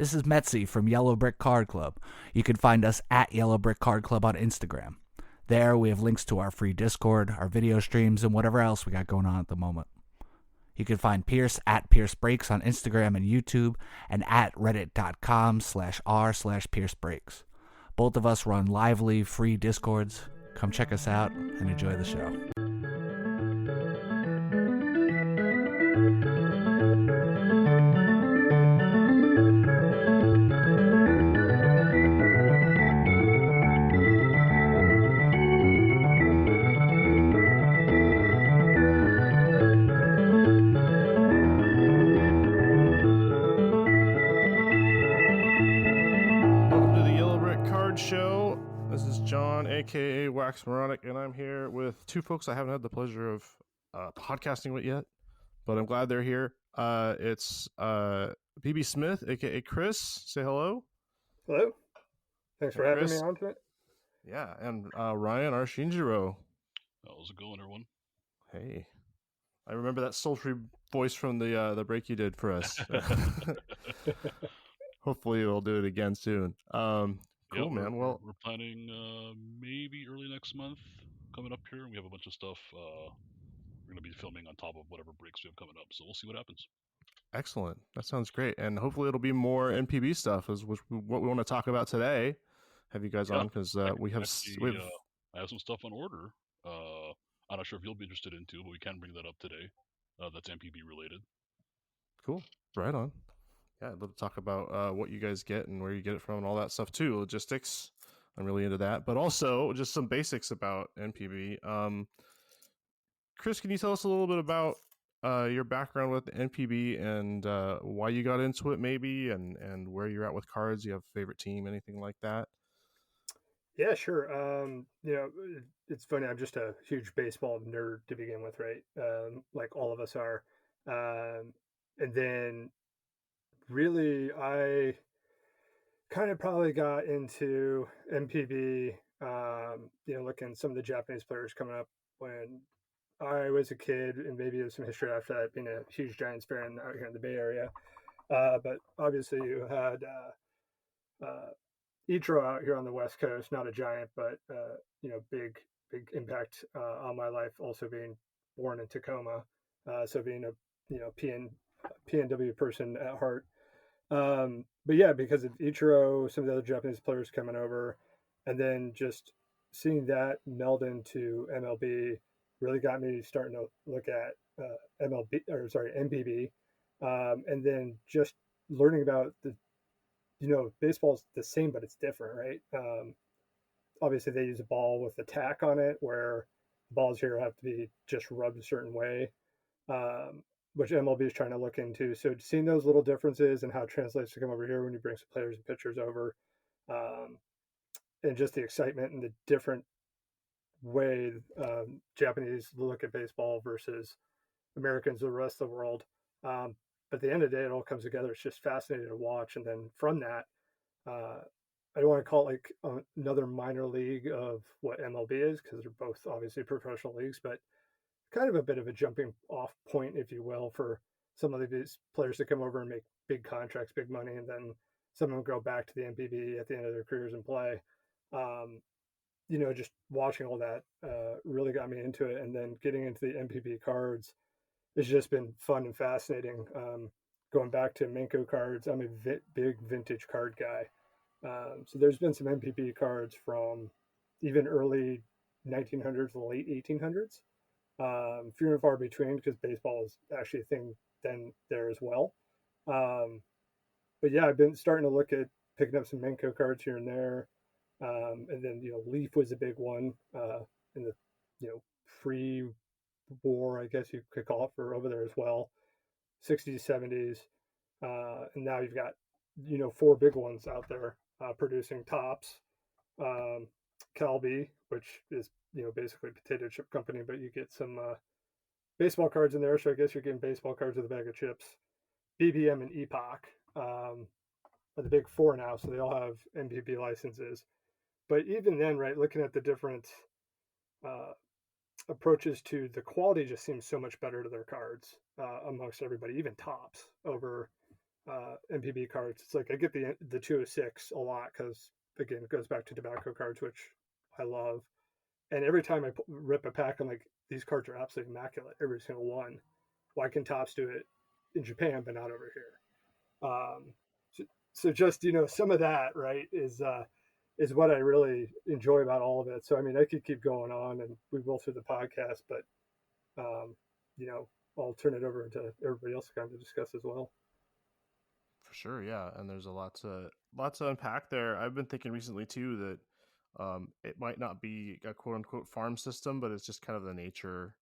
This is Metzi from Yellow Brick Card Club. You can find us at Yellow Brick Card Club on Instagram. There we have links to our free Discord, our video streams, and whatever else we got going on at the moment. You can find Pierce at Pierce Breaks on Instagram and YouTube, and at reddit.com/r/Pierce Breaks. Both of us run lively, free Discords. Come check us out and enjoy the show. aka Waxmoronic, and I'm here with two folks I haven't had the pleasure of podcasting with yet, but I'm glad they're here. It's BBSmith, aka Chris. Say hello. Hello. Thanks for having me on tonight. Yeah, and Ryan Rshinjiro. How's it going, everyone? Hey, I remember that sultry voice from the break you did for us. Hopefully, we'll do it again soon. Cool, yeah, man. Well, we're planning maybe early next month coming up here, and we have a bunch of stuff we're going to be filming on top of whatever breaks we have coming up. So we'll see what happens. Excellent. That sounds great, and hopefully it'll be more NPB stuff, is what we want to talk about today. Have you guys on because we have I have some stuff on order. I'm not sure if you'll be interested in too, but we can bring that up today. That's NPB related. Cool. Right on. Yeah, I'd love to talk about what you guys get and where you get it from and all that stuff too. Logistics, I'm really into that. But also just some basics about NPB. Chris, can you tell us a little bit about your background with NPB and why you got into it maybe, and where you're at with cards? You have a favorite team, anything like that? Yeah, sure. It's funny. I'm just a huge baseball nerd to begin with, right? Like all of us are. And then really, I kind of probably got into NPB, looking at some of the Japanese players coming up when I was a kid, and maybe there's some history after that, being a huge Giants fan out here in the Bay Area. But obviously you had Ichiro out here on the West Coast, not a Giant, but, big impact on my life, also being born in Tacoma. So being a PNW person at heart. But yeah, because of Ichiro, some of the other Japanese players coming over, and then just seeing that meld into MLB really got me starting to look at NPB, and then just learning about baseball's the same, but it's different, right? Obviously, they use a ball with a tack on it, where balls here have to be just rubbed a certain way. Which MLB is trying to look into. So seeing those little differences and how it translates to come over here when you bring some players and pitchers over, and just the excitement and the different way Japanese look at baseball versus Americans or the rest of the world. But at the end of the day, it all comes together. It's just fascinating to watch. And then from that, I don't want to call it like another minor league of what MLB is, because they're both obviously professional leagues, but kind of a bit of a jumping off point, if you will, for some of these players to come over and make big contracts, big money, and then some of them go back to the NPB at the end of their careers and play. Just watching all that really got me into it, and then getting into the NPB cards has just been fun and fascinating. Going back to Manco cards, I'm a big vintage card guy. So there's been some NPB cards from even early 1900s, late 1800s. Few and far between, because baseball is actually a thing then there as well. But yeah, I've been starting to look at picking up some Menko cards here and there. And then, Leaf was a big one in the, pre-war, I guess you could call it, for over there as well. 60s, 70s. And now you've got, 4 big ones out there producing tops. Calbee, which is, basically a potato chip company, but you get some baseball cards in there. So I guess you're getting baseball cards with a bag of chips. BBM and Epoch are the big 4 now, so they all have NPB licenses. But even then, right, looking at the different approaches to the quality, just seems so much better to their cards amongst everybody, even tops over NPB cards. It's like I get the 206 a lot because again it goes back to tobacco cards, which I love. And every time I rip a pack, I'm like, these cards are absolutely immaculate, every single one. Why can Tops do it in Japan but not over here? So just some of that right is what I really enjoy about all of it. So I mean, I could keep going on, and we will through the podcast, but um, you know, I'll turn it over to everybody else to kind of discuss as well. For sure, yeah, and there's a lot to unpack there. I've been thinking recently too that it might not be a quote unquote farm system, but it's just kind of the nature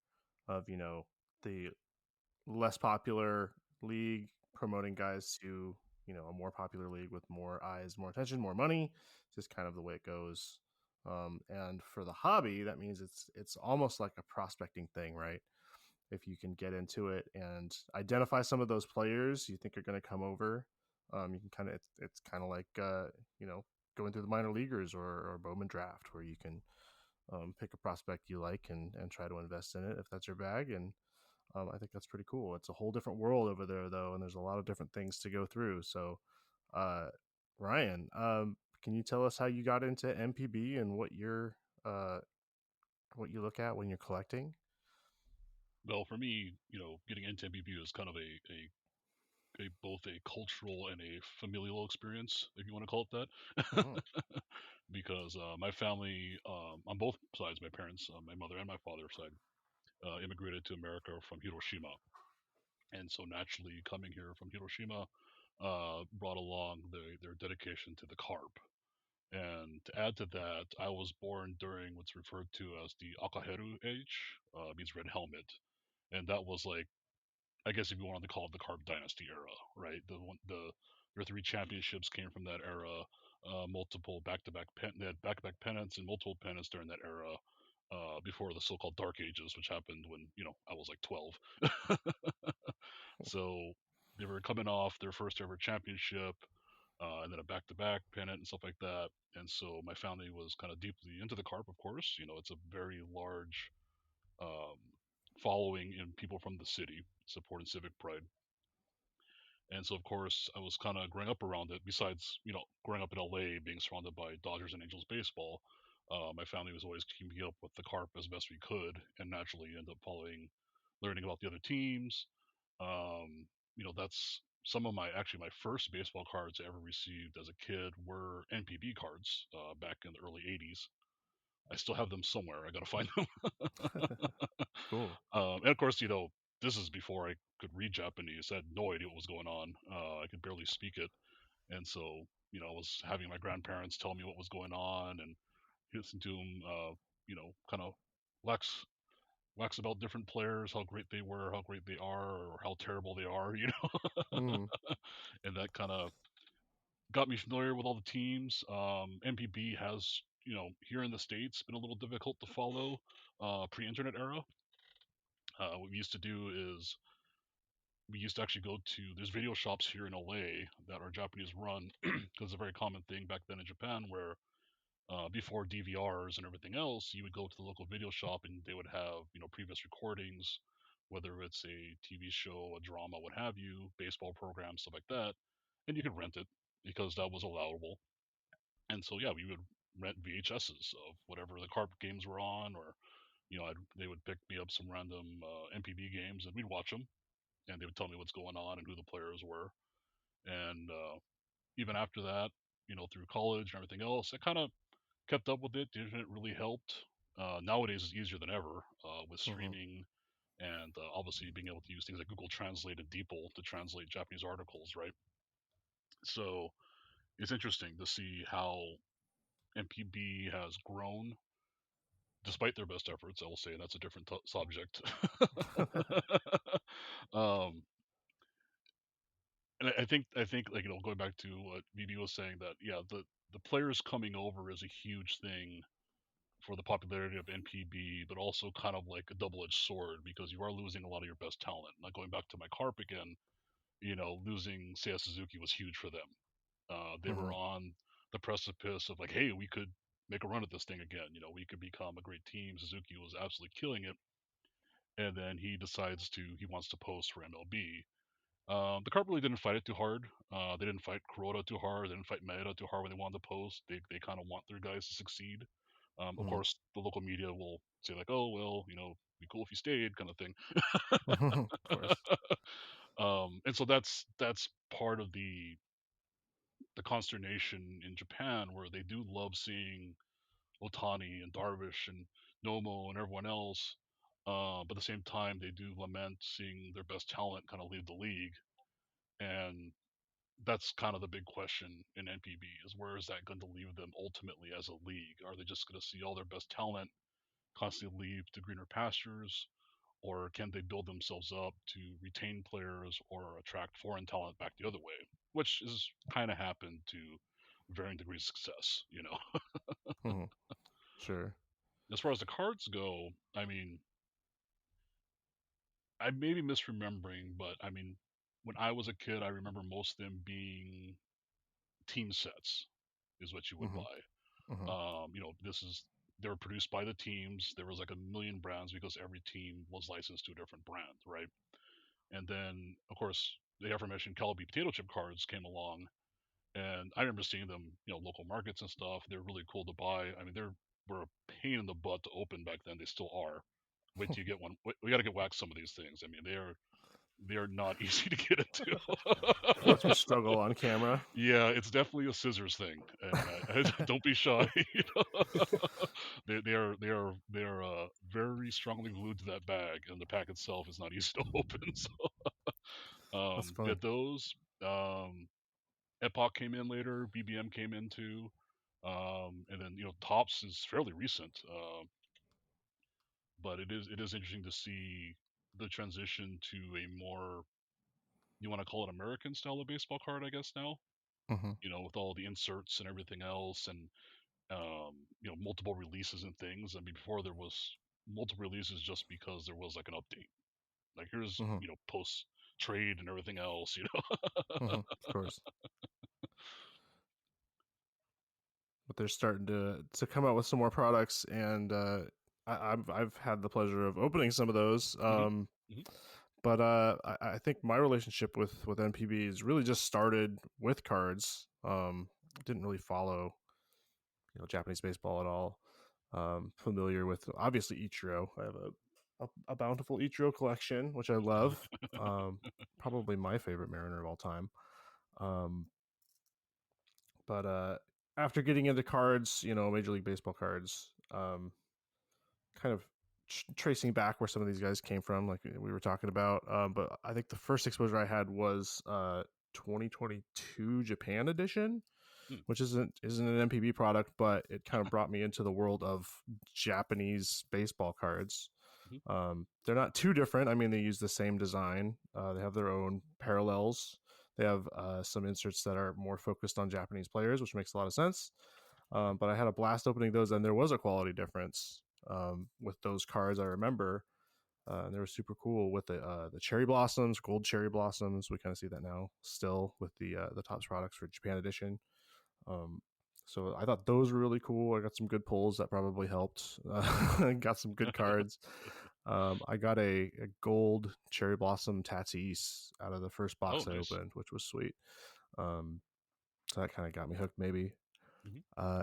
of the less popular league promoting guys to a more popular league with more eyes, more attention, more money. It's just kind of the way it goes. And for the hobby, that means it's almost like a prospecting thing, right? If you can get into it and identify some of those players you think are going to come over, you can kind of it's kind of like going through the minor leaguers or Bowman draft, where you can pick a prospect you like and try to invest in it if that's your bag. And I think that's pretty cool. It's a whole different world over there, though, and there's a lot of different things to go through. So, uh, Ryan, can you tell us how you got into MPB and what you look at when you're collecting? Well, for me, getting into MPB is kind of a both a cultural and a familial experience, if you want to call it Mm-hmm. that. Because my family, on both sides, my parents, my mother and my father's side, immigrated to America from Hiroshima. And so naturally, coming here from Hiroshima brought along their dedication to the carp. And to add to that, I was born during what's referred to as the Akaheru age, means red helmet. And that was like, I guess if you wanted to call it the Carp Dynasty era, right? Their three championships came from that era. Multiple they had back-to-back pennants and multiple pennants during that era. Before the so-called Dark Ages, which happened when I was like 12. So they were coming off their first ever championship, and then a back-to-back pennant and stuff like that. And so my family was kind of deeply into the carp. Of course, it's a very large um, following in people from the city supporting civic pride. And so, of course, I was kind of growing up around it. Besides, growing up in LA, being surrounded by Dodgers and Angels baseball, my family was always keeping up with the carp as best we could, and naturally end up learning about the other teams. Um, that's some of my first baseball cards I ever received as a kid were NPB cards back in the early '80s. I still have them somewhere. I gotta find them. Cool. And of course, this is before I could read Japanese. I had no idea what was going on. I could barely speak it, and so I was having my grandparents tell me what was going on and listen to them, kind of wax wax about different players, how great they were, how great they are, or how terrible they are, Mm. and that kind of got me familiar with all the teams. MPB has, here in the States, been a little difficult to follow pre-internet era. What we used to do is we used to actually go to there's video shops here in LA that are Japanese run because it's a very common thing back then in Japan where before DVRs and everything else, you would go to the local video shop and they would have previous recordings, whether it's a TV show, a drama, what have you, baseball program, stuff like that, and you could rent it because that was allowable. And so yeah, we would rent VHSs of whatever the carp games were on, or they would pick me up some random MPB games and we'd watch them, and they would tell me what's going on and who the players were. And even after that, through college and everything else, I kind of kept up with it. The internet really helped. Nowadays, it's easier than ever with Mm-hmm. streaming and obviously being able to use things like Google Translate and DeepL to translate Japanese articles, right? So it's interesting to see how MPB has grown despite their best efforts. I will say, and that's a different subject. um, and I think like going back to what BB was saying, that yeah, the players coming over is a huge thing for the popularity of NPB, but also kind of like a double-edged sword because you are losing a lot of your best talent. Like going back to my carp again, losing Seiya Suzuki was huge for them. They Mm-hmm. were on the precipice of like, hey, we could make a run at this thing again. We could become a great team. Suzuki was absolutely killing it, and then he wants to post for MLB, The card really didn't fight it too hard. They didn't fight Kuroda too hard. They didn't fight Maeda too hard when they wanted to post. They kind of want their guys to succeed. Of Mhm. course, the local media will say like, "Oh well, be cool if you stayed," kind of thing. Of course. And so that's part of the consternation in Japan, where they do love seeing Otani and Darvish and Nomo and everyone else. But at the same time, they do lament seeing their best talent kind of leave the league. And that's kind of the big question in NPB, is where is that going to leave them ultimately as a league? Are they just going to see all their best talent constantly leave to greener pastures? Or can they build themselves up to retain players or attract foreign talent back the other way? Which is kind of happened to varying degrees of success. Mhm. Sure. As far as the cards go, I mean, I may be misremembering, but I mean, when I was a kid, I remember most of them being team sets, is what you would Mhm. buy. Mhm. They were produced by the teams. There was like a million brands because every team was licensed to a different brand, right? And then, of course, the aforementioned Calabi potato chip cards came along, and I remember seeing them, local markets and stuff. They're really cool to buy. I mean, they were a pain in the butt to open back then. They still are. Wait till you get one. We got to get wax some of these things. I mean, they are not easy to get Watch me into. struggle on camera. Yeah, it's definitely a scissors thing, and don't be shy. They are very strongly glued to that bag, and the pack itself is not easy to open. So, That's yeah, funny. those. Epoch came in later. BBM came in too, and then Tops is fairly recent. But it is interesting to see the transition to a more, you want to call it, American style of baseball card, I guess now. Mhm. With all the inserts and everything else, and multiple releases and things. I mean, before there was multiple releases just because there was like an update. Like here's Mhm. post trade and everything else. Mhm. Of course. But they're starting to come out with some more products, and I've had the pleasure of opening some of those. hmm hmm But I think my relationship with NPB is really just started with cards. Didn't really follow Japanese baseball at all. Familiar with obviously Ichiro. I have a bountiful Ichiro collection, which I love. Um, Probably my favorite Mariner of all time. Um, but after getting into cards, Major League Baseball cards, kind of tracing back where some of these guys came from, like we were talking about. But I think the first exposure I had was 2022 Japan edition, hmm which isn't an MPB product, but it kind of brought me into the world of Japanese baseball cards. hmm They're not too different. I mean, they use the same design. They have their own parallels. They have some inserts that are more focused on Japanese players, which makes a lot of sense. But I had a blast opening those, and there was a quality difference with those cards. I remember, and they were super cool with the cherry blossoms, gold cherry blossoms. We kind of see that now still with the Topps products for Japan edition. Um, so I thought those were really cool. I got some good pulls that probably helped. Got some good cards. I got a gold cherry blossom Tatis out of the first Oh, box I nice. opened, which was sweet. So that kind of got me hooked, maybe. hmm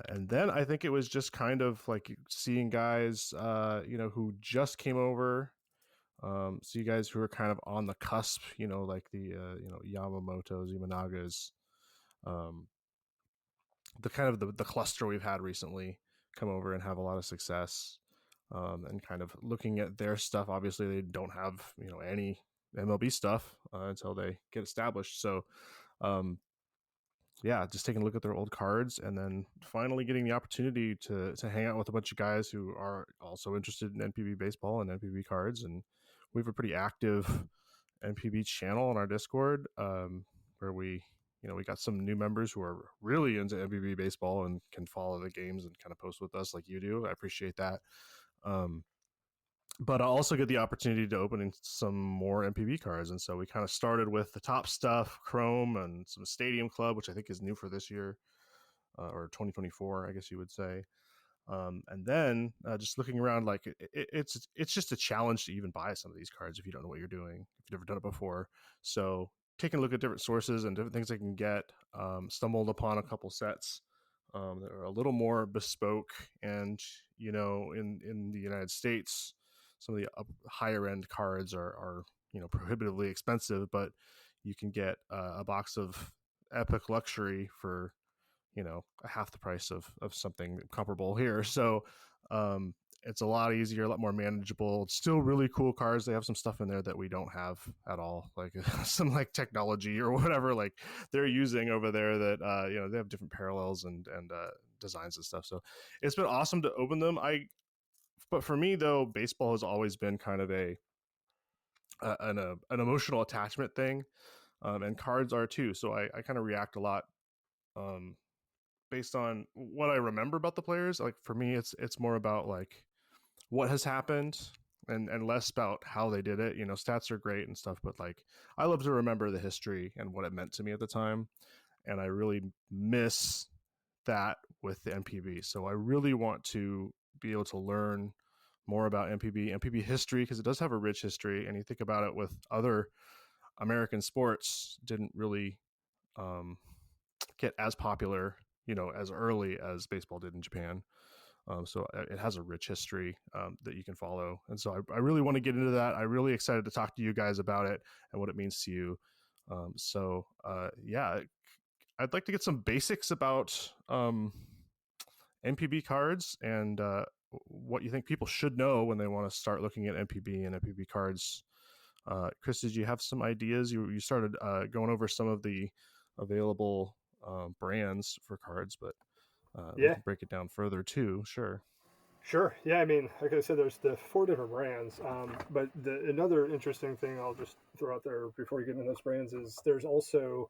And then I think it was just kind of like seeing guys, who just came over. See guys who are kind of on the cusp, like the Yamamoto's, Imanaga's, um, the kind of the cluster we've had recently come over and have a lot of success. And kind of looking at their stuff. Obviously, they don't have any MLB stuff until they get established. So, um, yeah, just taking a look at their old cards, and then finally getting the opportunity to hang out with a bunch of guys who are also interested in NPB baseball and NPB cards. And we have a pretty active NPB channel on our Discord, where we got some new members who are really into NPB baseball and can follow the games and kind of post with us like you do. I appreciate that. Um, but I also get the opportunity to open some more MPB cards. And so we kind of started with the top stuff, Chrome and some Stadium Club, which I think is new for this year, or 2024, I guess you would say. And then just looking around, like it's just a challenge to even buy some of these cards if you don't know what you're doing, if you've never done it before. So taking a look at different sources and different things I can get, stumbled upon a couple sets that are a little more bespoke. And in the United States, some of the higher end cards are prohibitively expensive, but you can get a box of Epic Luxury for a half the price of something comparable here. So it's a lot easier, a lot more manageable. It's still really cool cards. They have some stuff in there that we don't have at all, like some like technology or whatever like they're using over there that they have different parallels and designs and stuff. So it's been awesome to open them. But for me though, baseball has always been kind of an emotional attachment thing, and cards are too. So I kind of react a lot based on what I remember about the players. Like for me, it's more about like what has happened and less about how they did it. Stats are great and stuff, but like I love to remember the history and what it meant to me at the time. And I really miss that with the NPB. So I really want to be able to learn more about NPB history, because it does have a rich history. And you think about it with other American sports, didn't really get as popular, as early as baseball did in Japan. So it has a rich history that you can follow. And so I really want to get into that. I'm really excited to talk to you guys about it and what it means to you. Yeah, I'd like to get some basics about NPB cards and what you think people should know when they want to start looking at NPB and NPB cards. Chris, did you have some ideas? You started going over some of the available brands for cards, but we can break it down further too. Sure. Yeah, I mean, like I said, there's the 4 different brands. But another interesting thing I'll just throw out there before we get into those brands is there's also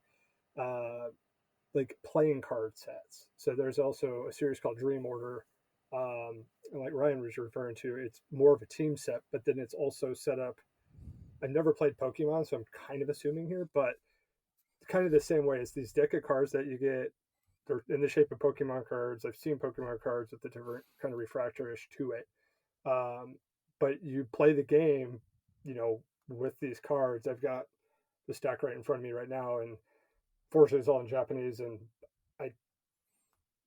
like playing card sets. So there's also a series called Dream Order. And like Ryan was referring to, it's more of a team set, but then it's also set up. I never played Pokemon, so I'm kind of assuming here, but kind of the same way as these deck of cards that you get. They're in the shape of Pokemon cards. I've seen Pokemon cards with the different kind of refractor-ish to it. But you play the game, with these cards. I've got the stack right in front of me right now, and fortunately it's all in Japanese, and I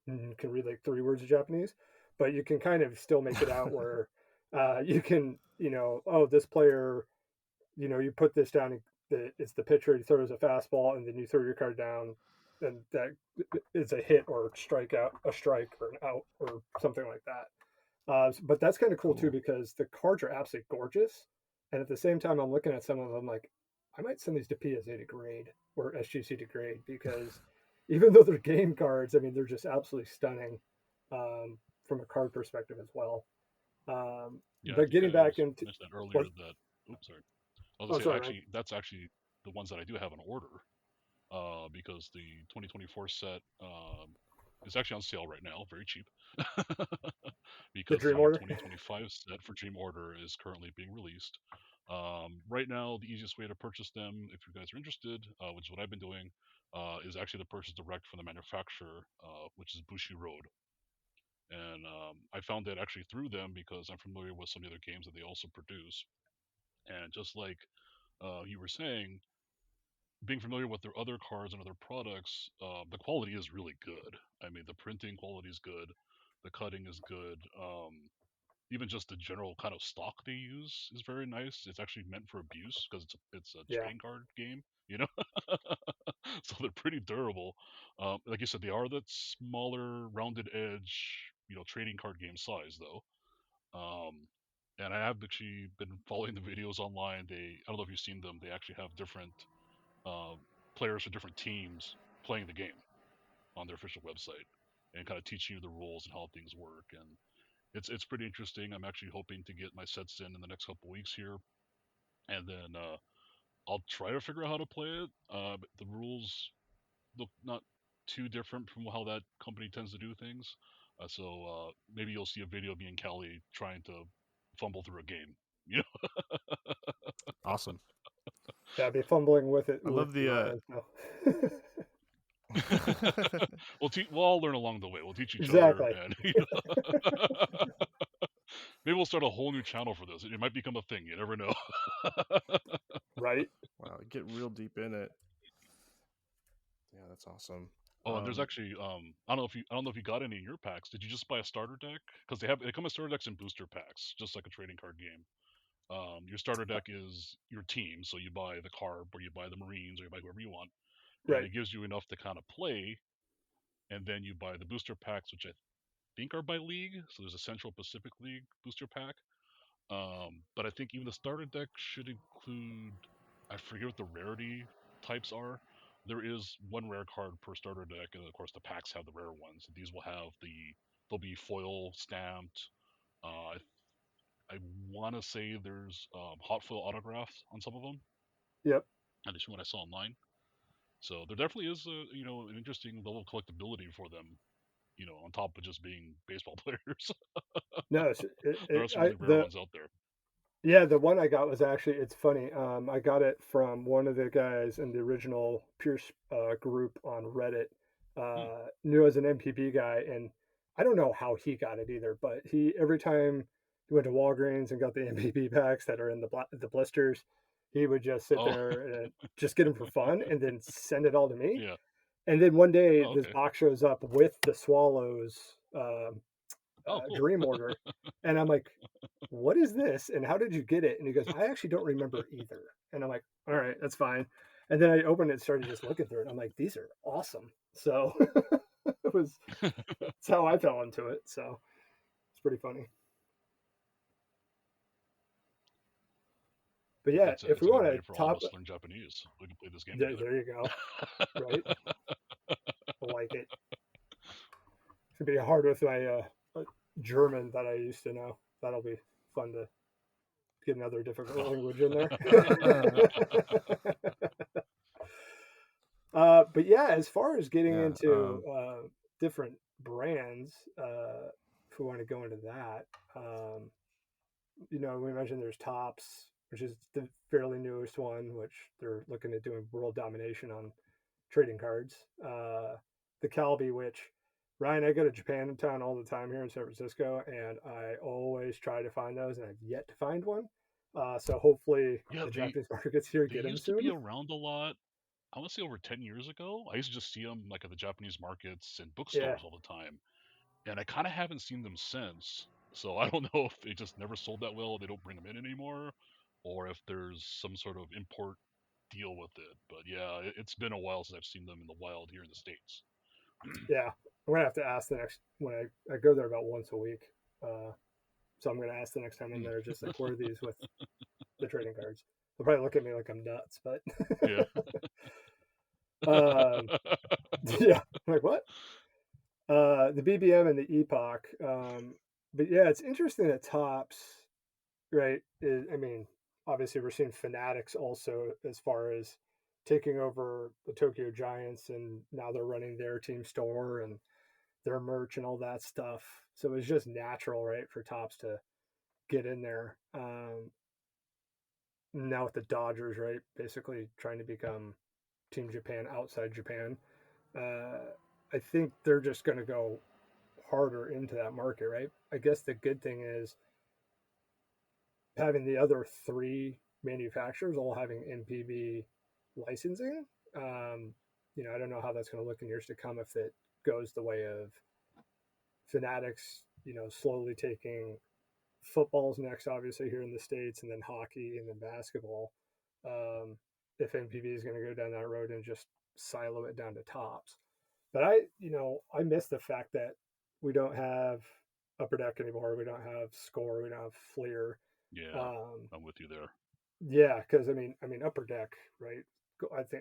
can read like 3 words of Japanese, but you can kind of still make it out where you can, this player, you put this down, it's the pitcher, he throws a fastball, and then you throw your card down, and that is a hit or a strike or an out or something like that. But that's kind of cool too, because the cards are absolutely gorgeous. And at the same time, I'm looking at some of them like, I might send these to PSA to grade or SGC to grade, because even though they're game cards, I mean, they're just absolutely stunning from a card perspective as well. But getting back into mentioned that earlier that. Oops, sorry. I was gonna say, that's actually the ones that I do have in order, because the 2024 set is actually on sale right now, very cheap. Because the 2025 set for Dream Order is currently being released. Right now, the easiest way to purchase them, if you guys are interested, which is what I've been doing, is actually to purchase direct from the manufacturer, which is Bushi Road. And I found it actually through them because I'm familiar with some of the other games that they also produce. And just like you were saying, being familiar with their other cards and other products, the quality is really good. I mean, the printing quality is good, the cutting is good. Even just the general kind of stock they use is very nice. It's actually meant for abuse because it's a trading card game, so they're pretty durable. Like you said, they are that smaller, rounded edge, trading card game size though. And I have actually been following the videos online. I don't know if you've seen them. They actually have different uh, players for different teams playing the game on their official website and kind of teaching you the rules and how things work. And it's pretty interesting. I'm actually hoping to get my sets in the next couple weeks here, and then I'll try to figure out how to play it. But the rules look not too different from how that company tends to do things. So maybe you'll see a video of me and Callie trying to fumble through a game. Awesome. Yeah, I'd be fumbling with it. I love the. We'll all learn along the way. We'll teach each exactly. other, and maybe we'll start a whole new channel for this. It might become a thing. You never know. Right. Wow, get real deep in it. that's awesome. Oh, and there's actually I don't know if you got any in your packs. Did you just buy a starter deck? Because they come with starter decks and booster packs, just like a trading card game. Your starter deck is your team, so you buy the card, or you buy the Marines, or you buy whoever you want, and Right. it gives you enough to kind of play. And then you buy the booster packs, which I think are by league. So there's a Central Pacific League booster pack. But I think even the starter deck should include, I forget what the rarity types are. There is one rare card per starter deck, and of course the packs have the rare ones. These will have they'll be foil stamped. I want to say there's hot foil autographs on some of them, Yep. at least from what I saw online. So there definitely is an interesting level of collectability for them. On top of just being baseball players, No, there are some really rare ones out there. yeah, the one I got was actually, it's funny. I got it from one of the guys in the original Pierce group on Reddit. Hmm. Knew as an MPB guy, and I don't know how he got it either, but he every time he went to Walgreens and got the MPB packs that are in the blisters, he would just sit Oh, there and just get them for fun, and then send it all to me. yeah. And then one day, Oh, this okay. box shows up with the Swallows Oh, cool. dream order, and I'm like, what is this and how did you get it? And he goes, I actually don't remember either. And I'm like, all right, that's fine. And then I opened it and started just looking through it. I'm like, these are awesome. So it was, that's how I fell into it. So it's pretty funny. But yeah, if It's we a want good to way for all of top, us to learn Japanese. We can play this game there, together. there you go. Right. I like it. It's gonna be hard with my German that I used to know. That'll be fun to get another difficult language in there. But yeah, as far as getting Yeah. into different brands, if we want to go into that, we mentioned there's Tops, which is the fairly newest one, which they're looking at doing world domination on trading cards. The Calby, which Ryan, I go to Japantown all the time here in San Francisco, and I always try to find those, and I've yet to find one. So hopefully Yeah, the Japanese markets here they get them used to be soon. around a lot. I want to say over 10 years ago. I used to just see them like at the Japanese markets and Yeah, bookstores all the time. And I kind of haven't seen them since. So I don't know if they just never sold that well, they don't bring them in anymore, or if there's some sort of import deal with it. But yeah, it's been a while since I've seen them in the wild here in the States. yeah. I'm gonna have to ask the next when I go there about once a week. Uh, so I'm gonna ask the next time I'm Hmm. there, just like where are these with the trading cards? They'll probably look at me like I'm nuts, but Yeah. um, yeah, I'm like what? The BBM and the Epoch. But yeah, it's interesting that Tops, right? I mean, obviously we're seeing Fanatics also as far as taking over the Tokyo Giants, and now they're running their team store and their merch and all that stuff. So it's just natural, right, for Tops to get in there. Now with the Dodgers, right, basically trying to become Team Japan outside Japan. Uh, I think they're just going to go harder into that market, right? I guess the good thing is having the other three manufacturers all having NPB licensing. I don't know how that's going to look in years to come if it goes the way of Fanatics, slowly taking football's next, obviously here in the States, and then hockey, and then basketball. Um, if NPB is going to go down that road and just silo it down to Tops. But I miss the fact that we don't have Upper Deck anymore. We don't have Score. We don't have Fleer. Yeah, Um, I'm with you there. yeah, because I mean, Upper Deck, right?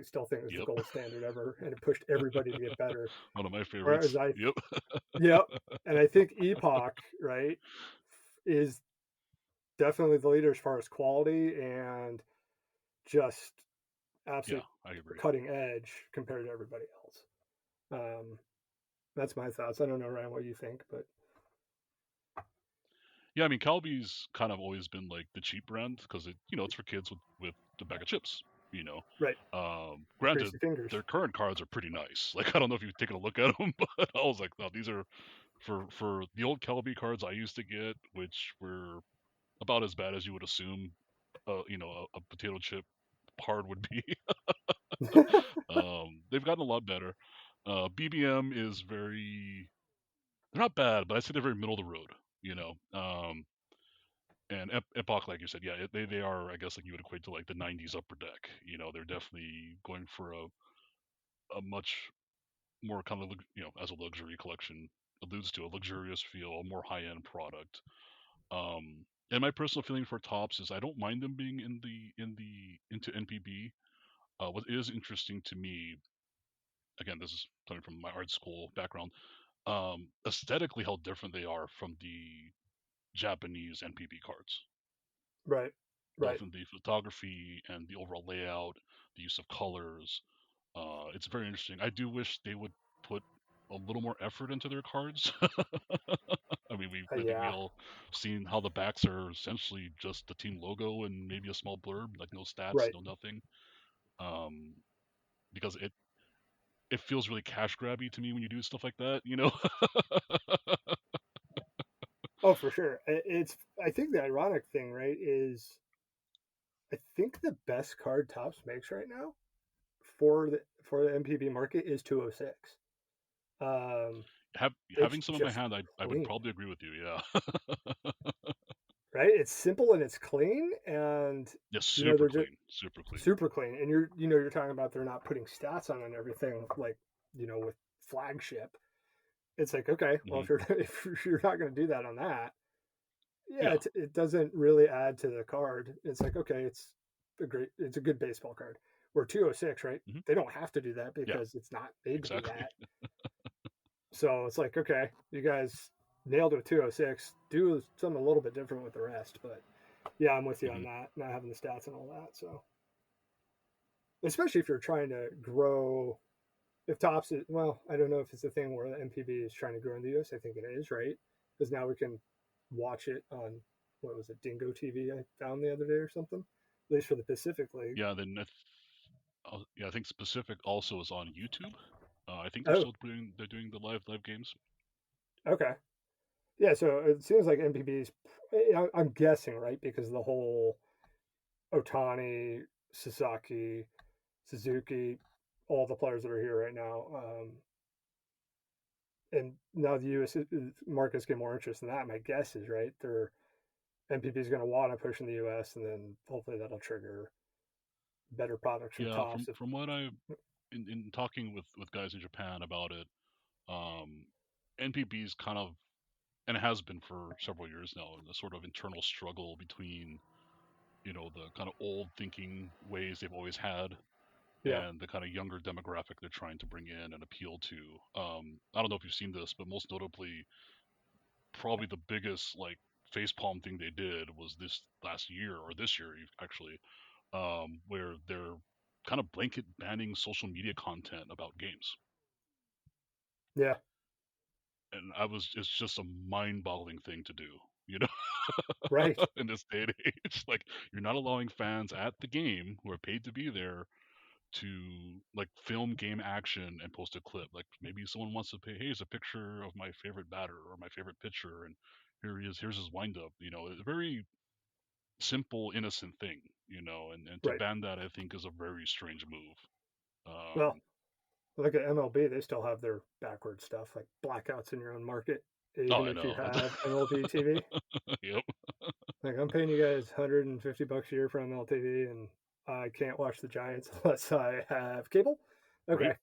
Still think it was the Yep. gold standard ever, and it pushed everybody to get better. One of my Whereas favorites. Yep. yeah, and I think Epoch, right, is definitely the leader as far as quality and just Yeah, absolute I agree. cutting edge compared to everybody else. Um, that's my thoughts. I don't know, Ryan, what you think, but Yeah, I mean, Calbee's kind of always been like the cheap brand because it's for kids with a bag of chips. You know, right, granted, greasy fingers. their current cards are pretty nice. Like, I don't know if you've taken a look at them, but I was like, no, these are for the old Calbee cards I used to get, which were about as bad as you would assume, a potato chip card would be. They've gotten a lot better. BBM is very, they're not bad, but I'd say they're very middle of the road, you know. And Epoch, like you said, yeah, they are, I guess, like you would equate to like the '90s Upper Deck. You know, they're definitely going for a much more kind of, you know, as a luxury collection alludes to, a luxurious feel, a more high end product. And my personal feeling for tops is I don't mind them being into NPB. What is interesting to me, again, this is coming from my art school background, aesthetically how different they are from the Japanese NPB cards, Right. Right. both in the photography and the overall layout, the use of colors. It's very interesting. I do wish they would put a little more effort into their cards. I mean, I think we Yeah. all seen how the backs are essentially just the team logo and maybe a small blurb, like no stats, Right. no nothing. Um, because it feels really cash grabby to me when you do stuff like that, you know? Oh, for sure. It's. I think the ironic thing, right, is I think the best card Tops makes right now for the MPB market is 206. Um, it's Having some in my just hand, I would clean, probably agree with you. Yeah, right? It's simple and it's clean, and yeah, they're super just clean, super clean. super clean. And you're talking about they're not putting stats on and everything like with flagship. It's like, okay, well, Hmm. if you're not going to do that on that, yeah, Yeah. it doesn't really add to the card. It's like, okay, it's a good baseball card. Where 206, right? Hmm. They don't have to do that Yeah, because it's not made to be exactly. that. So it's like, okay, you guys nailed it with 206. Do something a little bit different with the rest. But yeah, I'm with you on Hmm. that, not having the stats and all that. So, especially if you're trying to grow, if Tops is, well, I don't know if it's a thing where the MPB is trying to grow in the US. I think it is, right? Because now we can watch it on, what was it, Dingo TV I found the other day or something, at least for the Pacific League. Yeah, yeah, I think Specific also is on YouTube. I think Oh, they're doing the live games. okay. Yeah, so it seems like MPB's, I'm guessing, right? Because the whole Otani, Sasaki, Suzuki, all the players that are here right now. And now the U.S. markets get more interest in that. My guess is right. Their MPB is going to want to push in the U.S. and then hopefully that'll trigger better products from Yeah, Tops. from what I in talking with guys in Japan about it, um, NPB's kind of, and it has been for several years now, a sort of internal struggle between, you know, the kind of old thinking ways they've always had Yeah, and the kind of younger demographic they're trying to bring in and appeal to. I don't know if you've seen this, but most notably, probably the biggest like facepalm thing they did was this last year or this year actually, where they're kind of blanket banning social media content about games. yeah, And it's just a mind-boggling thing to do, you know, right, in this day and age. Like, you're not allowing fans at the game who are paid to be there to like film game action and post a clip. Like maybe someone wants to pay, hey, here's a picture of my favorite batter or my favorite pitcher, and here he is, here's his windup. You know, a very simple, innocent thing. You know, and to right. ban that, I think, is a very strange move. Well, Um, look at MLB. They still have their backward stuff like blackouts in your own market, oh, even I if you know. have MLB TV. Yep. Like I'm paying you guys $150 a year for MLTV, and I can't watch the Giants unless I have cable. Right. Okay.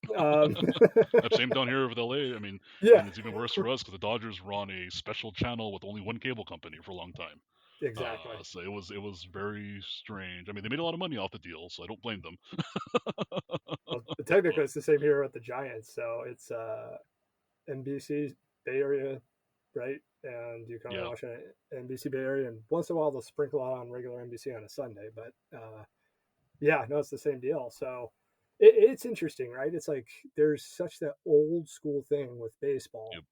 Same down here with LA. I mean, Yeah, and it's even worse for us because the Dodgers were on a special channel with only one cable company for a long time. exactly. So it was very strange. I mean, they made a lot of money off the deal, so I don't blame them. Well, technically, But it's the same here with the Giants. So it's NBC Bay Area, right? And you can only yeah, watch it NBC Bay Area, and once in a while they'll sprinkle out on regular NBC on a Sunday. But yeah, no, it's the same deal. So it's interesting, right? It's like there's such that old school thing with baseball, yep,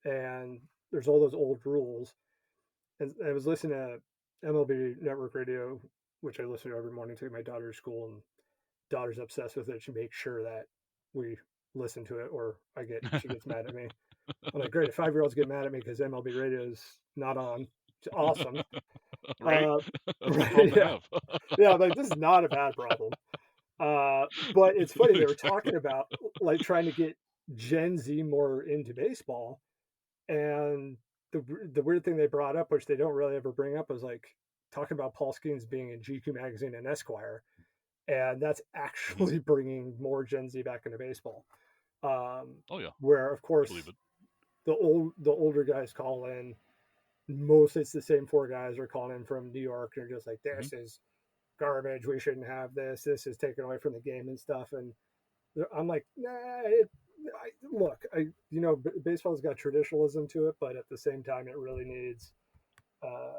and there's all those old rules. And I was listening to MLB Network Radio, which I listen to every morning to my daughter's school, and daughter's obsessed with it. She makes sure that we listen to it, or she gets mad at me. I'm like, great, if 5-year-olds get mad at me because MLB Radio is not on, it's awesome. right. That's a good problem to Yeah, have. yeah. I'm like, this is not a bad problem. But it's funny, they were talking about like trying to get Gen Z more into baseball, and the weird thing they brought up, which they don't really ever bring up, was like talking about Paul Skeens being in GQ magazine and Esquire, and that's Mhm. actually bringing more Gen Z back into baseball. Oh yeah, Where of I believe course it. the older guys call in. Most it's the same four guys are calling in from New York, and they're just like, Hmm. "This is garbage. We shouldn't have this. This is taken away from the game and stuff." And I'm like, nah. Look, baseball's got traditionalism to it, but at the same time, it really needs, uh,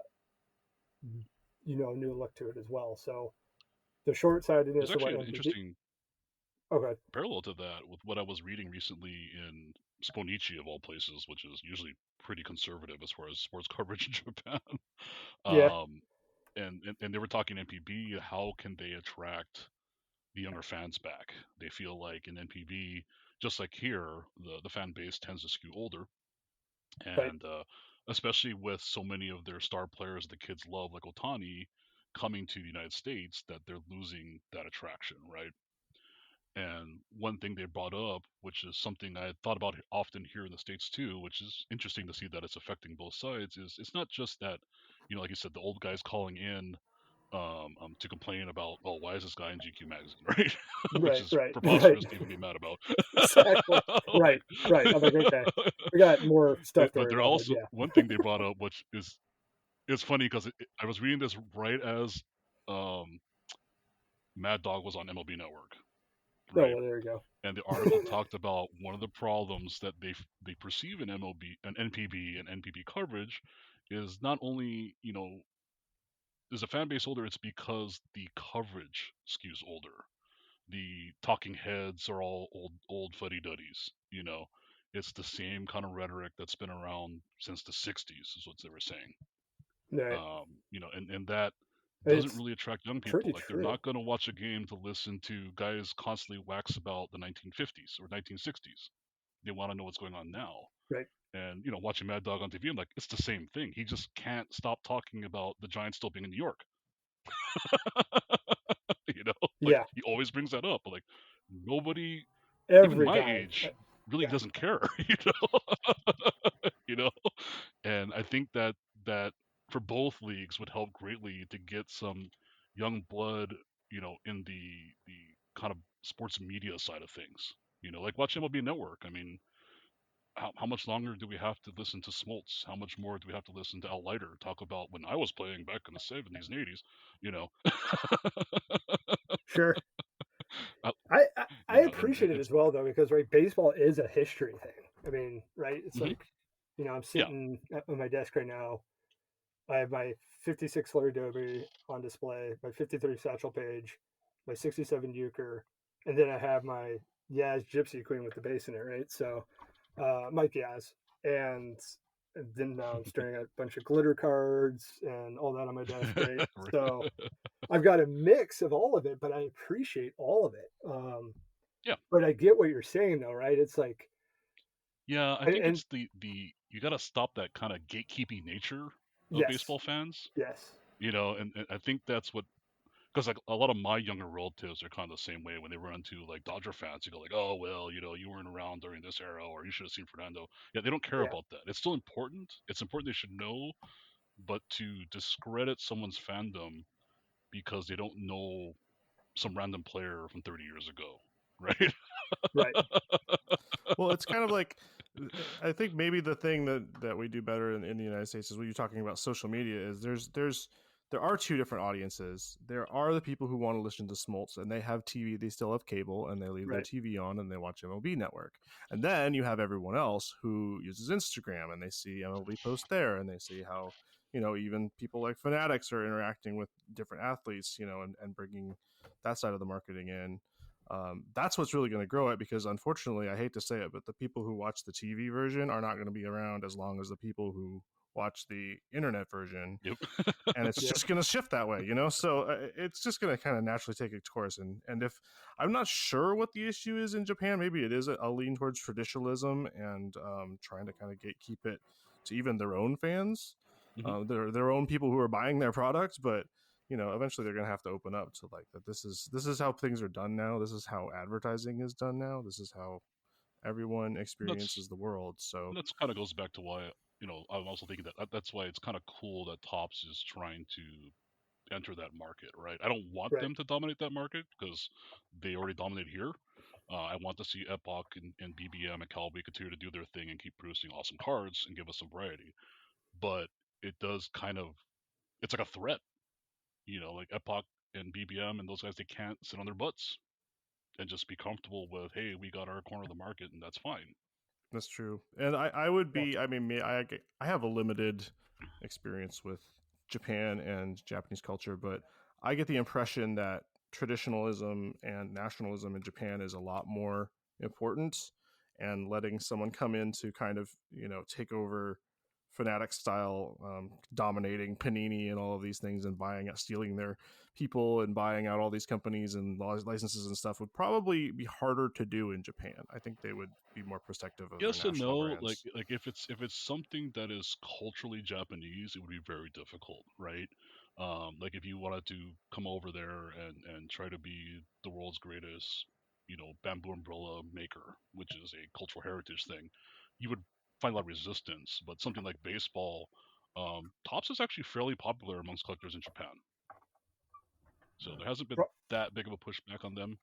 a new look to it as well. So the short There's sightedness of what actually an NPB. interesting Okay, parallel to that with what I was reading recently in Sponichi of all places, which is usually pretty conservative as far as sports coverage in Japan. yeah, um, and they were talking NPB. How can they attract the younger fans back? They feel like in NPB, just like here, the fan base tends to skew older, right, and especially with so many of their star players the kids love, like Otani, coming to the United States, that they're losing that attraction, right? And one thing they brought up, which is something I thought about often here in the States too, which is interesting to see that it's affecting both sides, is it's not just that, like you said, the old guys calling in to complain about, oh, why is this guy in GQ magazine, right? Which right, is right, right, preposterous to even be mad about. exactly, right, Like, right. I'm like, okay, we got more stuff to but worry there about, but also yeah, one thing they brought up, which is it's funny because I was reading this right as um, Mad Dog was on MLB Network, oh right? well, there you go. And the article talked about one of the problems that they perceive in MLB and NPB and NPB coverage is not only is the fan base older, it's because the coverage skews older. The talking heads are all old fuddy duddies. It's the same kind of rhetoric that's been around since the '60s, is what they were saying. Right, And that doesn't it's really attract young people. pretty Like they're true. not going to watch a game to listen to guys constantly wax about the 1950s or 1960s. They want to know what's going on now. Right, And watching Mad Dog on TV, I'm like, it's the same thing. He just can't stop talking about the Giants still being in New York. Like yeah, he always brings that up. But like nobody, even every my time. age, really Yeah, doesn't care. You know. And I think that for both leagues would help greatly to get some young blood, in the kind of sports media side of things. Like watch MLB Network. I mean, how much longer do we have to listen to Smoltz? How much more do we have to listen to Al Leiter talk about when I was playing back in the '70s and '80s? You know, sure. Uh, I and appreciate it it's as well though, because right, baseball is a history thing. I mean, right? It's mhm, like, I'm yeah, sitting at my desk right now. I have my 56 Larry Doby on display, my 53 Satchel Paige, my 67 Euchre, and then I have my Yaz Gypsy Queen with the bass in it, right? So, Mike Yaz, and then now I'm staring at a bunch of glitter cards and all that on my desk, right? So I've got a mix of all of it, but I appreciate all of it. yeah, But I get what you're saying, though, right? It's like, yeah. I think and it's the you got to stop that kind of gatekeeping nature of yes, baseball fans. yes, And I think that's what, because like a lot of my younger relatives are kind of the same way when they run into like Dodger fans. You go like, oh well, you weren't around during this era, or you should have seen Fernando. Yeah, they don't care yeah, about that. It's still important. It's important they should know, but to discredit someone's fandom because they don't know some random player from 30 years ago, right? right, Well, it's kind of like I think maybe the thing that we do better in the United States is when you're talking about social media is there are two different audiences. There are the people who want to listen to Smoltz and they have TV, they still have cable, and they leave their right, TV on and they watch MLB Network. And then you have everyone else who uses Instagram and they see MLB post there and they see how even people like Fanatics are interacting with different athletes, and bringing that side of the marketing in. That's what's really going to grow it because unfortunately, I hate to say it, but the people who watch the TV version are not going to be around as long as the people who watch the internet version. Yep. And it's yeah, just going to shift that way, so it's just going to kind of naturally take its course. And if I'm not sure what the issue is in Japan, maybe it is a lean towards traditionalism and trying to kind of gatekeep it to even their own fans, Hmm. their own people who are buying their product. But eventually they're going to have to open up to like that. This is how things are done now. This is how advertising is done now. This is how everyone experiences the world. So That's kind of goes back to why I'm also thinking that's why it's kind of cool that Topps is trying to enter that market, right? I don't want Right. them to dominate that market because they already dominate here. I want to see Epoch and BBM and Calby continue to do their thing and keep producing awesome cards and give us some variety. But it does it's like a threat, like Epoch and BBM and those guys, they can't sit on their butts and just be comfortable with, hey, we got our corner of the market and that's fine. that's true. And I would Yeah. be, I mean, I have a limited experience with Japan and Japanese culture, but I get the impression that traditionalism and nationalism in Japan is a lot more important, and letting someone come in to kind of, take over Fnatic style, dominating Panini and all of these things and stealing their people and buying out all these companies and licenses and stuff would probably be harder to do in Japan. I think they would be more protective of their Yes and national no. Like brands. like if it's something that is culturally Japanese, it would be very difficult, right? Like if you wanted to come over there and try to be the world's greatest, bamboo umbrella maker, which is a cultural heritage thing, you would find a lot of resistance. But something like baseball, Topps is actually fairly popular amongst collectors in Japan, so there hasn't been Pro- that big of a pushback on them.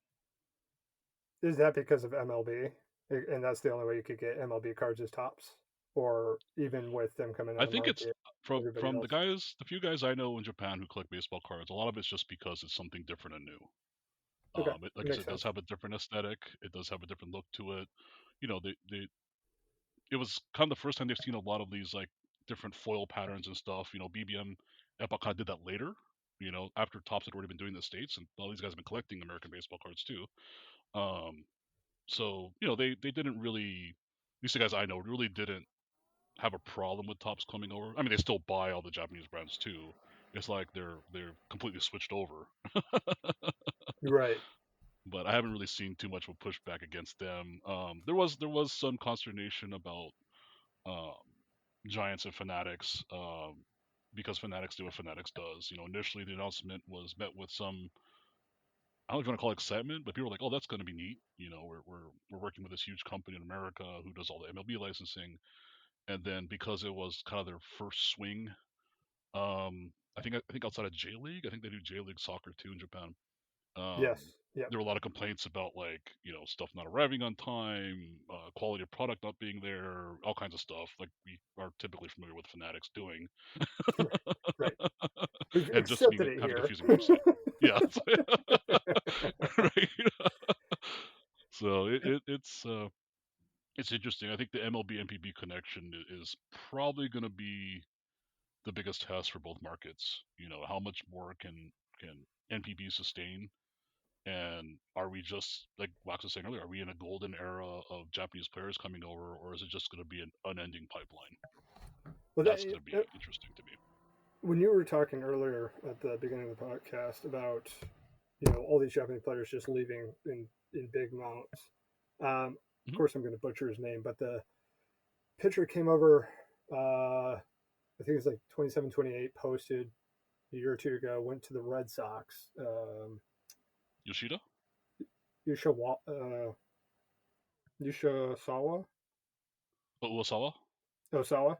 Is that because of MLB? And that's the only way you could get MLB cards as Tops? Or even with them coming on I the think it's market, everybody from else? the few guys I know in Japan who collect baseball cards. A lot of it's just because it's something different and new. Okay, Like I said, makes it does sense. have a different aesthetic. It does have a different look to it. It was kind of the first time they've seen a lot of these like different foil patterns and stuff. BBM Epoch kind of did that later. After Topps had already been doing the states, and all these guys have been collecting American baseball cards too. Um, so they didn't really. At least the guys I know really didn't have a problem with Topps coming over. I mean, they still buy all the Japanese brands too. It's like they're completely switched over. Right. But I haven't really seen too much of a pushback against them. There was some consternation about um, Giants and Fanatics because Fanatics do what Fanatics does. Initially the announcement was met with some, I don't know if you want to call it excitement, but people were like, "Oh, that's going to be neat." We're working with this huge company in America who does all the MLB licensing, and then because it was kind of their first swing, I think outside of J League, I think they do J League soccer too in Japan. Yes. Um, Yep. there were a lot of complaints about like stuff not arriving on time, quality of product not being there, all kinds of stuff like we are typically familiar with Fanatics doing, Right. We've and just accepted it having a here. confusing website. Yeah, right. So it's interesting. I think the MLB NPB connection is probably going to be the biggest test for both markets. How much more can NPB sustain? And are we just like Wax was saying earlier? Are we in a golden era of Japanese players coming over, or is it just going to be an unending pipeline? Well, That's going to be interesting to me. when you were talking earlier at the beginning of the podcast about all these Japanese players just leaving in big amounts. Of Hmm. course, I'm going to butcher his name, but the pitcher came over. I think it was like 27, 28, posted a year or two ago. Went to the Red Sox. Yoshida, Yushisawa Uosawa, Osawa,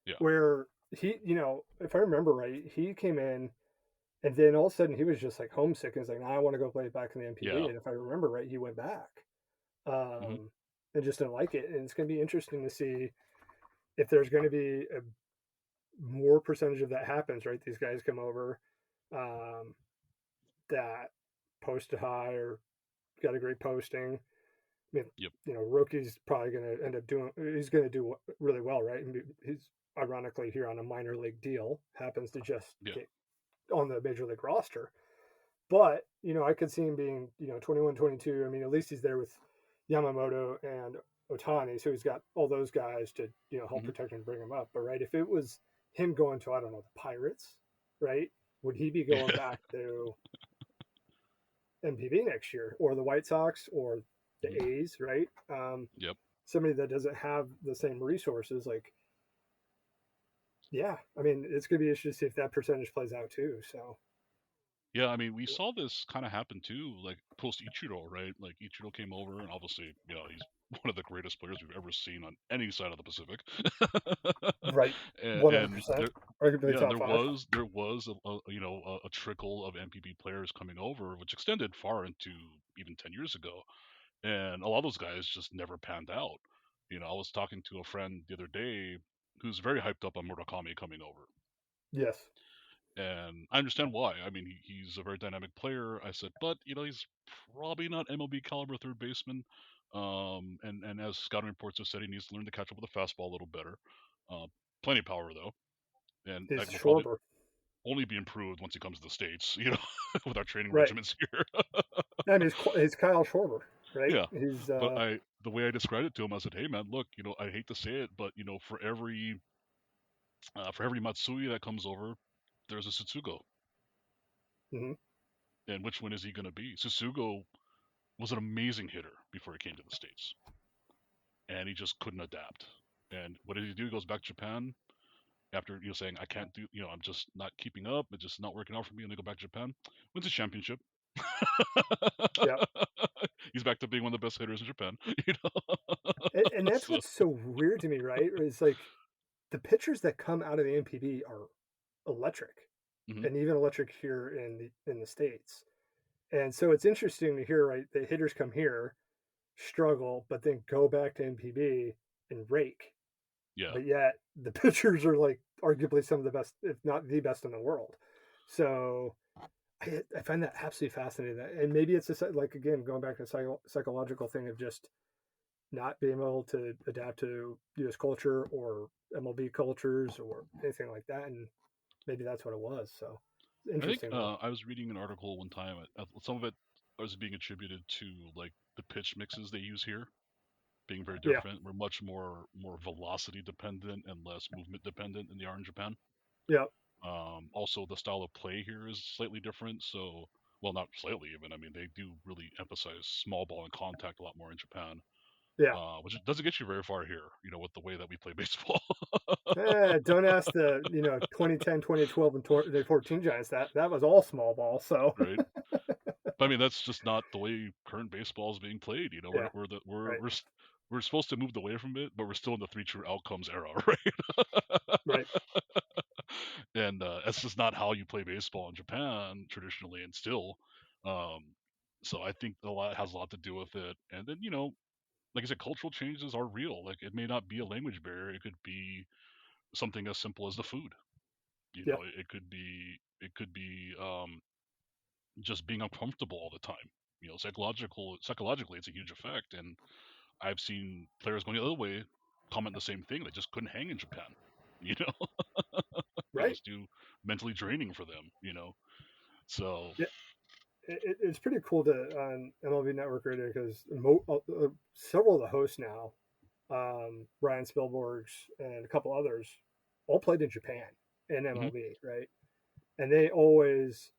yeah, where he, if I remember right, he came in and then all of a sudden he was just like homesick and he's like, nah, I want to go play back in the NPB. yeah. And if I remember right, he went back Hmm. and just didn't like it. And it's going to be interesting to see if there's going to be a more percentage of that happens, right? These guys come over um, that posted high or got a great posting. I mean, Yep. Rookie's probably going to end up he's going to do really well, right? And he's ironically here on a minor league deal, happens to just Yeah. get on the major league roster. But, I could see him being, 21, 22. I mean, at least he's there with Yamamoto and Otani. So he's got all those guys to, help Hmm. protect and bring him up. But, right, if it was him going to, I don't know, the Pirates, right, would he be going Yeah. back to NPB next year or the White Sox or the Hmm. A's, right? Yep. Somebody that doesn't have the same resources, like, yeah, I mean, it's going to be interesting to see if that percentage plays out too. So, Yeah, I mean, we saw this kind of happen too, like post Ichiro, right? Like Ichiro came over, and obviously, he's one of the greatest players we've ever seen on any side of the Pacific. Right, And 100%. there, Arguably yeah, top five. there was a trickle of MPB players coming over, which extended far into even 10 years ago, and a lot of those guys just never panned out. I was talking to a friend the other day who's very hyped up on Murakami coming over, Yes. and I understand why. I mean, he's a very dynamic player. I said, but he's probably not MLB caliber third baseman. And as scouting reports have said, he needs to learn to catch up with the fastball a little better. Uh, Plenty of power though, and He's that will probably Schwarber. only be improved once he comes to the states. With our training Right. regimens here. I mean, he's Kyle Schwarber, right? Yeah, He's but the way I described it to him, I said, hey man, look, I hate to say it, but for every Matsui that comes over, there's a Setsugo. mhm. And which one is he going to be? Susugo was an amazing hitter before he came to the States, and he just couldn't adapt. And what did he do? He goes back to Japan after saying, I can't do, I'm just not keeping up. It's just not working out for me. And they go back to Japan, wins a championship. Yeah. He's back to being one of the best hitters in Japan. And that's So, what's so weird to me, right? Is like the pitchers that come out of the MPB are electric, mhm. and even electric here in the states. And so it's interesting to hear, right? The hitters come here, struggle, but then go back to MPB and rake. Yeah, But yet the pitchers are like arguably some of the best, if not the best in the world. So I find that absolutely fascinating. And maybe it's just like, again, going back to the psychological thing of just not being able to adapt to US culture or MLB cultures or anything like that. And maybe that's what it was. So I think interesting though. I was reading an article one time. Some of it was being attributed to like the pitch mixes they use here being very Yeah. different. We're much more velocity dependent and less movement dependent than they are in Japan. Yeah. Also, the style of play here is slightly different. So, well, not slightly even. I mean, they do really emphasize small ball and contact a lot more in Japan, Yeah. which doesn't get you very far here. With the way that we play baseball, Don't ask the 2010, 2012, and 2014 Giants. That was all small ball. So right? But I mean, that's just not the way current baseball is being played. yeah. We're the, Right. we're supposed to move away from it, but we're still in the three true outcomes era, right? Right. And that's just not how you play baseball in Japan traditionally, and still. Um, so I think a lot has a lot to do with it. And then like I said, cultural changes are real. Like it may not be a language barrier; it could be something as simple as the food. Yeah. It could be just being uncomfortable all the time. Psychologically, it's a huge effect. And I've seen players going the other way comment the same thing. They just couldn't hang in Japan. You know, it Right. was too mentally draining for them. So Yeah. It's pretty cool to on MLB Network Radio because several of the hosts now, Ryan Spielberg's and a couple others, all played in Japan in mhm. MLB, right? And they always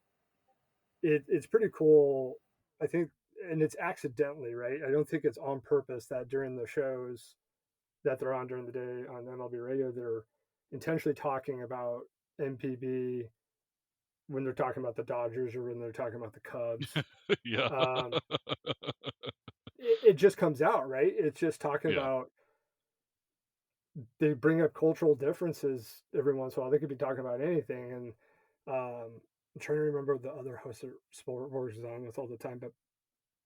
it's pretty cool. I think, and it's accidentally, right? I don't think it's on purpose that during the shows that they're on during the day on MLB radio, they're intentionally talking about MPB when they're talking about the Dodgers or when they're talking about the Cubs. Yeah, Um, it just comes out, right? It's just talking yeah. about they bring up cultural differences every once in a while. They could be talking about anything, and I'm trying to remember the other host that Sports is on with all the time, but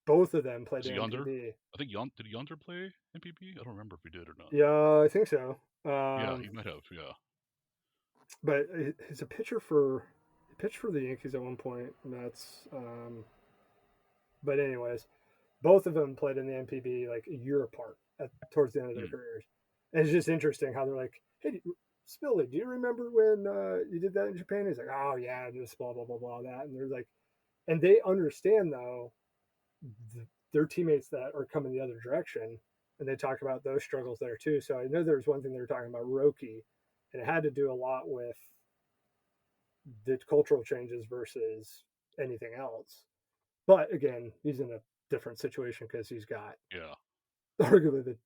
both of them played Is it in Yonder? MPB. I think did Yonder play MPB? I don't remember if he did or not. Yeah, I think so. Yeah, he might have. Yeah. But he's a pitcher for he pitched for the Yankees at one point. And that's but anyways, both of them played in the MPB like a year apart towards the end of their Mm. careers. And it's just interesting how they're like, "Hey, Spilly, do you remember when you did that in Japan?" He's like, "Oh yeah, just blah blah blah blah that." And they're like, and they understand though their teammates that are coming the other direction, and they talk about those struggles there too. So I know there was one thing they were talking about Roki, and it had to do a lot with the cultural changes versus anything else. But again, he's in a different situation because he's got Yeah. arguably the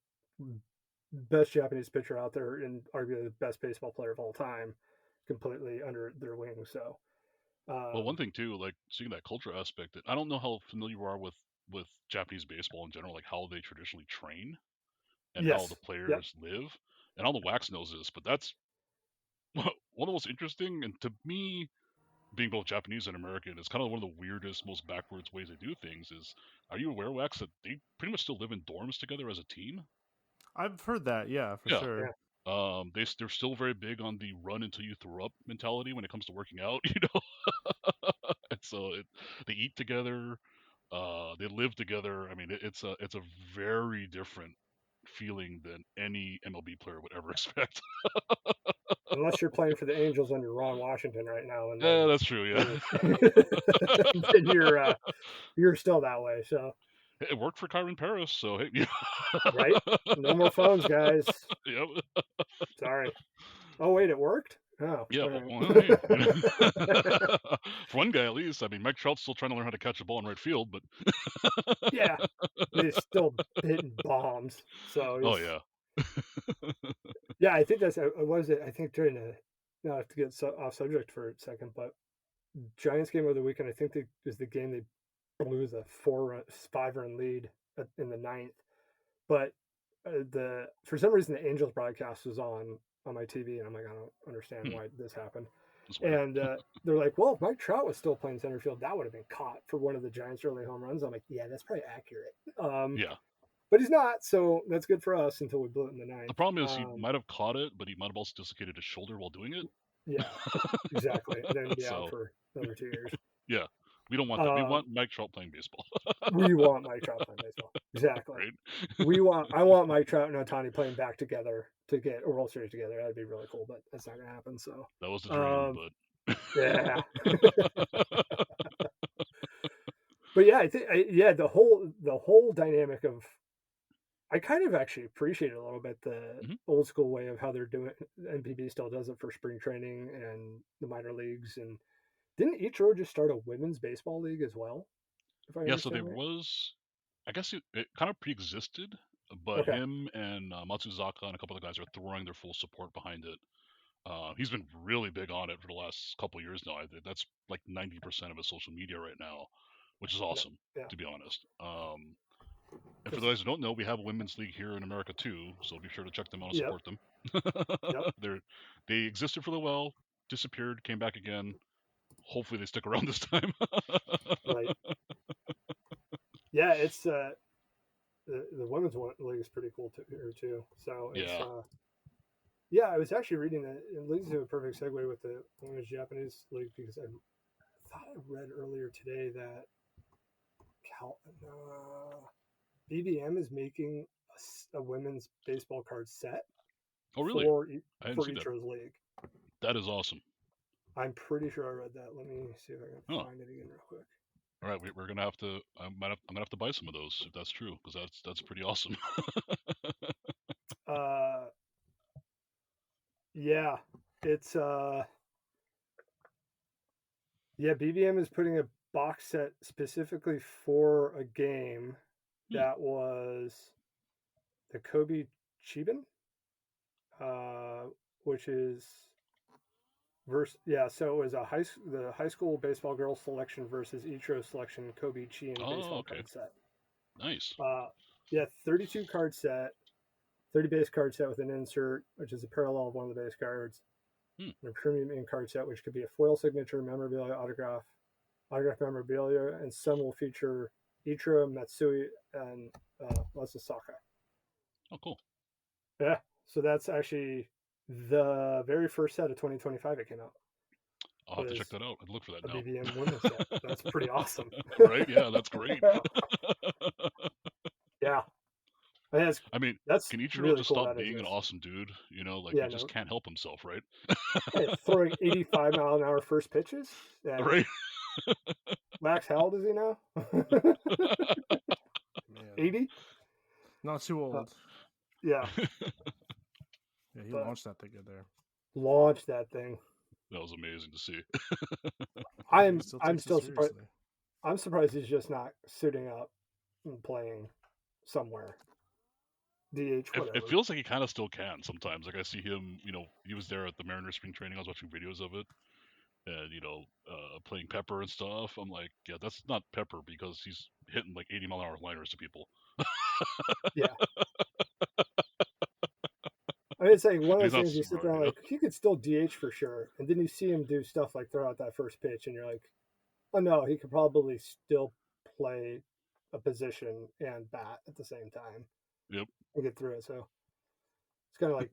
best Japanese pitcher out there and arguably the best baseball player of all time completely under their wing. So Well, one thing too, like seeing that culture aspect, I don't know how familiar you are with Japanese baseball in general, like how they traditionally train and how the Yes. Yep. players live. And all the Wax knows this, but that's one of the most interesting, and to me, being both Japanese and American, it's kind of one of the weirdest, most backwards ways they do things. Is, are you aware, Wax, that they pretty much still live in dorms together as a team? I've heard that. Yeah, for Yeah. sure. They're still very big on the run until you throw up mentality when it comes to working out. And so they eat together, they live together. I mean, it's a very different feeling than any MLB player would ever expect. Unless you're playing for the Angels and you're Ron Washington right now, and Yeah, then that's true. Yeah, then you're still that way. So it worked for Kyron Paris, so hey, right, no more phones, guys. yep. Sorry. Oh wait, it worked. Oh, Yeah, all well, hey. right. For one guy at least. I mean, Mike Trout's still trying to learn how to catch a ball in right field, but Yeah, but he's still hitting bombs. So oh he's yeah, yeah. I think that's what is it? I think during the not to get off subject for a second, but Giants game of the weekend. I think it was the game they blew the 5-run lead in the ninth. But the for some reason the Angels broadcast was on my TV, and I'm like, I don't understand why this happened. that's weird. And they're like, well, if Mike Trout was still playing center field, that would have been caught for one of the Giants' early home runs. I'm like, yeah, that's probably accurate. Yeah. But he's not, so that's good for us until we blew it in the ninth. The problem is he might have caught it, but he might have also dislocated his shoulder while doing it. Yeah, exactly. And then be out So for another 2 years. yeah, we don't want that. We want Mike Trout playing baseball. We want Mike Trout playing baseball. Exactly. Right? I want Mike Trout and Ohtani playing back together to get a World Series together. That'd be really cool, but that's not gonna happen. So That was the dream, but yeah. But yeah, I think the whole dynamic of I kind of actually appreciate it a little bit the old school way of how they're doing it. NPB still does it for spring training and the minor leagues. And didn't Ichiro just start a women's baseball league as well? If I yeah. So understand there right? was, I guess it kind of pre-existed, but Okay. him and Matsuzaka and a couple of guys are throwing their full support behind it. He's been really big on it for the last couple of years now. That's like 90% of his social media right now, which is awesome, Yeah. to be honest. And for those who don't know, we have a women's league here in America too, so be sure to check them out and support them. Yep. They existed for a while, disappeared, came back again. Hopefully they stick around this time. Right. Yeah, it's the women's league is pretty cool too. So it's yeah, I was actually reading that. It leads to a perfect segue with the women's Japanese league because I thought I read earlier today that BBM is making a women's baseball card set. Oh, really? For for Ichiro's league. That is awesome. I'm pretty sure I read that. Let me see if I can find it again real quick. All right, we're gonna have to. I'm gonna have to buy some of those if that's true, because that's pretty awesome. Yeah, it's yeah, BBM is putting a box set specifically for a game that was the Kobe Chiban, which is so it was the high school baseball girls selection versus Ichiro selection Kobe Chiban baseball card set. Nice. 32 card set, 30 base card set with an insert, which is a parallel of one of the base cards. And a premium in card set, which could be a foil signature, memorabilia, autograph memorabilia, and some will feature Ichiro, Matsui, and Matsuzaka. Oh, cool. Yeah, so that's actually the very first set of 2025 it came out. I'll have to check that out. I'd look for that now. BBM women's set. That's pretty awesome. Right? Yeah, that's great. Yeah. I mean, that's can Ichiro really just cool stop being an awesome dude? You know, like he just can't help himself, right? Throwing 85-mile-an-hour first pitches. Yeah. Right. Max, how old is he now? 80? Not too old. Yeah. Yeah, he launched that thing in there. Launched that thing. That was amazing to see. I'm still surprised. I'm surprised he's just not suiting up and playing somewhere. DH, whatever. It feels like he kind of still can sometimes. Like I see him, you know, he was there at the Mariners spring training. I was watching videos of it. and playing Pepper and stuff. I'm like, yeah, that's not Pepper because he's hitting like 80-mile-an-hour liners to people. Yeah. I mean, it's like one of He's those not things you sit smart, there and like, he could still DH for sure. And then you see him do stuff like throw out that first pitch, and you're like, oh no, he could probably still play a position and bat at the same time Yep. and get through it. So it's kind of like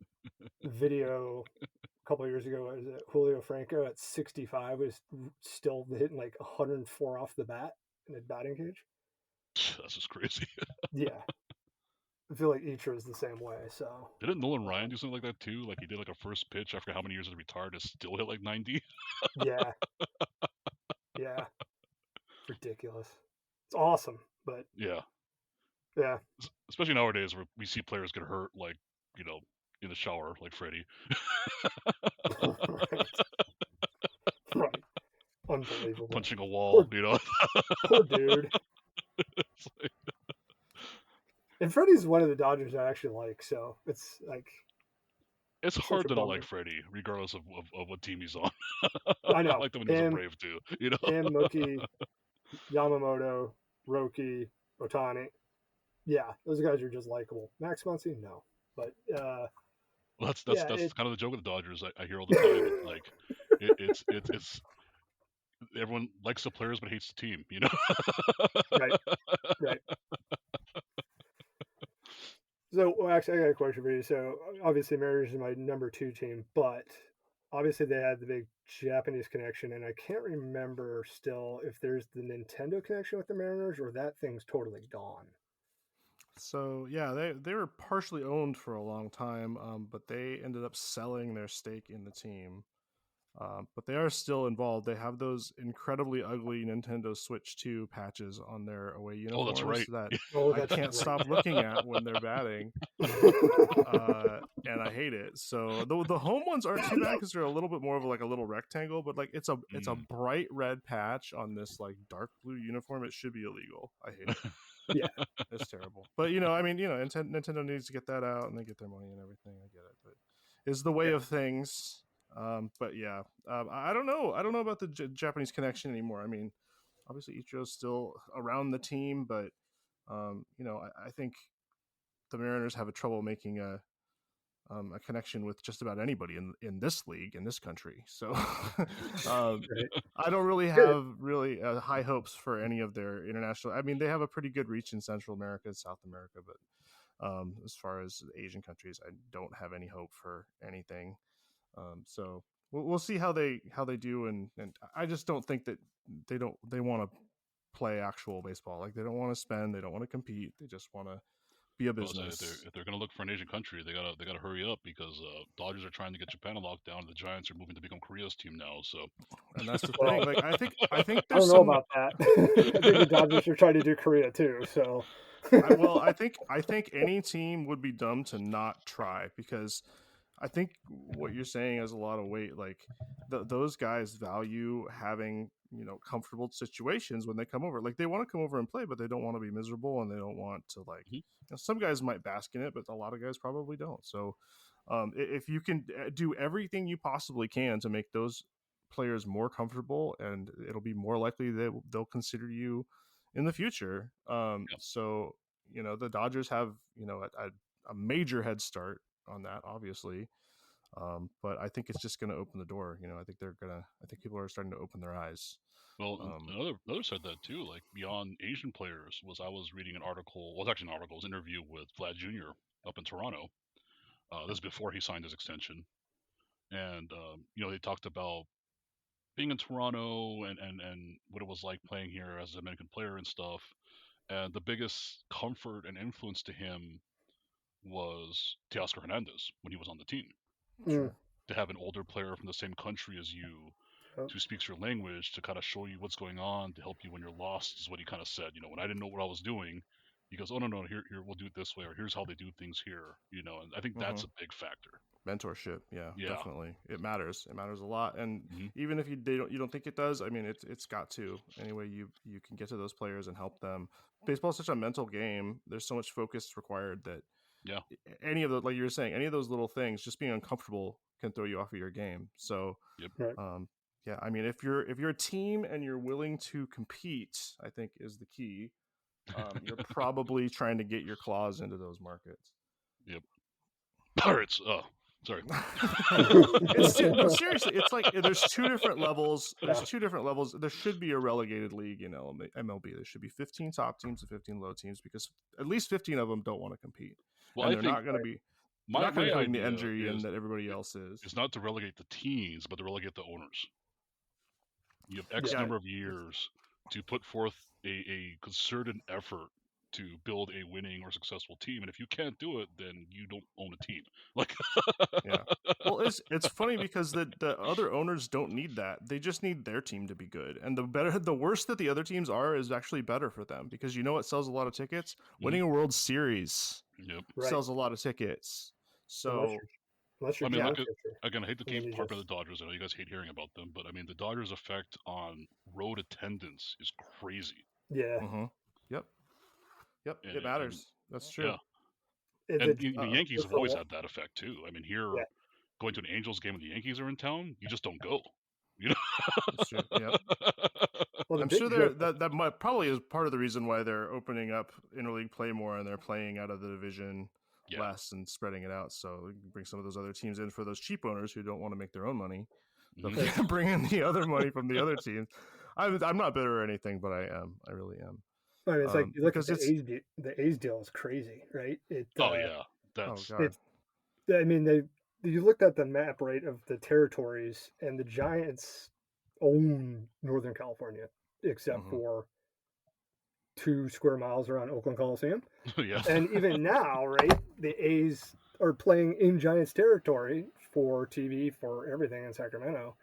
video a couple of years ago. Was it Julio Franco at 65 was still hitting like 104 off the bat in the batting cage? That's just crazy. Yeah. I feel like Ichiro is the same way. So Didn't Nolan Ryan do something like that too? Like he did like a first pitch after how many years he retired to still hit like 90? yeah, yeah, ridiculous. It's awesome, but Yeah. yeah, Especially nowadays where we see players get hurt like, you know, in the shower like Freddie. right, right, unbelievable. Punching a wall, Poor dude. It's like, And Freddie's one of the Dodgers I actually like, so it's like it's such hard a to not bummer. like Freddie, regardless of what team he's on. I know. I like the when he was a Brave too. Him, Mookie, Yamamoto, Roki, Otani. Yeah, those guys are just likable. Max Muncy, no. But Well, that's yeah, kind of the joke with the Dodgers. I hear all the time. It's like it's everyone likes the players but hates the team. right. So, well, actually, I got a question for you. So, obviously, Mariners is my number 2 team, but obviously they had the big Japanese connection, and I can't remember still if there's the Nintendo connection with the Mariners or that thing's totally gone. So yeah, they were partially owned for a long time, but they ended up selling their stake in the team. But they are still involved. They have those incredibly ugly Nintendo Switch 2 patches on their away Oh, that's uniforms right. that I can't stop looking at when they're batting, and I hate it. So the home ones aren't too bad because they're a little bit more of like a little rectangle, but like it's a bright red patch on this like dark blue uniform. It should be illegal. I hate it. Yeah, It's terrible. But Nintendo needs to get that out and they get their money and everything. I get it, but it's the way of things. But yeah, I don't know. I don't know about the Japanese connection anymore. I mean, obviously Ichiro's still around the team, but I think the Mariners have a trouble making a connection with just about anybody in this league, in this country. So I don't really have high hopes for any of their international. I mean, they have a pretty good reach in Central America and South America, but as far as Asian countries, I don't have any hope for anything. So we'll see how they do, and I just don't think that they want to play actual baseball. Like they don't want to spend, they don't want to compete, they just want to be a business. If they're going to look for an Asian country, they gotta hurry up because Dodgers are trying to get Japan locked down. The Giants are moving to become Korea's team now. So, and that's the thing. Like I think I there's don't know about that. I think the Dodgers are trying to do Korea too. So, I think any team would be dumb to not try, because I think what you're saying has a lot of weight. Like those guys value having comfortable situations when they come over. Like they want to come over and play, but they don't want to be miserable, and they don't want to like. Some guys might bask in it, but a lot of guys probably don't. So if you can do everything you possibly can to make those players more comfortable, and it'll be more likely that they'll consider you in the future. So the Dodgers have a major head start on that, obviously. But I think it's just going to open the door. I think people are starting to open their eyes. Well, another said that too. Like beyond Asian players, I was reading an article. Well, it was actually an article. It was an interview with Vlad Jr. up in Toronto. This is before he signed his extension, and they talked about being in Toronto and what it was like playing here as a Dominican player and stuff. And the biggest comfort and influence to him was Teoscar Hernandez when he was on the team. Sure. To have an older player from the same country as you who speaks your language to kind of show you what's going on, to help you when you're lost, is what he kind of said. When I didn't know what I was doing, he goes, "Oh no, here we'll do it this way, or here's how they do things here." And I think that's a big factor. Mentorship, yeah, definitely, it matters. It matters a lot, and even if you don't think it does, I mean, it's got to. Anyway, you can get to those players and help them. Baseball is such a mental game. There's so much focus required that any of the, like you were saying, any of those little things, just being uncomfortable can throw you off of your game. So Yeah, I mean, if you're a team and you're willing to compete, I think is the key. You're probably trying to get your claws into those markets. Yep. Pirates. Oh, sorry. No, seriously, it's like there's two different levels. There's Yeah. two different levels. There should be a relegated league in MLB. There should be 15 top teams and 15 low teams because at least 15 of them don't want to compete, Well, and I they're think not going to be. my Not going to be putting the idea injury in is that everybody else is. it's not to relegate the teams, but to relegate the owners. You have X Yeah. number of years to put forth a concerted effort to build a winning or successful team, and if you can't do it, then you don't own a team. Like, Yeah. Well, it's funny because the other owners don't need that. They just need their team to be good. And the worse that the other teams are is actually better for them because you know what sells a lot of tickets? Winning a World Series yep. Right. sells a lot of tickets. So Unless you're I mean, Jack look at, Fisher. again, I hate to And then keep you harping on just- the Dodgers. I know you guys hate hearing about them, but I mean, the Dodgers' effect on road attendance is crazy. Yeah. mhm. Yep. And- It matters. That's true. Yeah. And And the- the Yankees have for always what- had that effect too. I mean, here, Yeah. going to an Angels game when the Yankees are in town, you just don't go. You know? That's true. Yep. Well, the I'm big sure joke- that might, probably is part of the reason why they're opening up interleague play more and they're playing out of the division Yeah. less and spreading it out. So you can bring some of those other teams in for those cheap owners who don't want to make their own money. They'll Mhm. bring in the other money from the other teams. I'm not bitter or anything, but I am. I really am. I mean, it's like you look at because the A's deal is crazy, right? Oh yeah, that's God. It's, I mean, you looked at the map, right, of the territories, and the Giants own Northern California, except Mhm. for 2 square miles around Oakland Coliseum. yeah. And even now, right, the A's are playing in Giants territory for TV, for everything in Sacramento.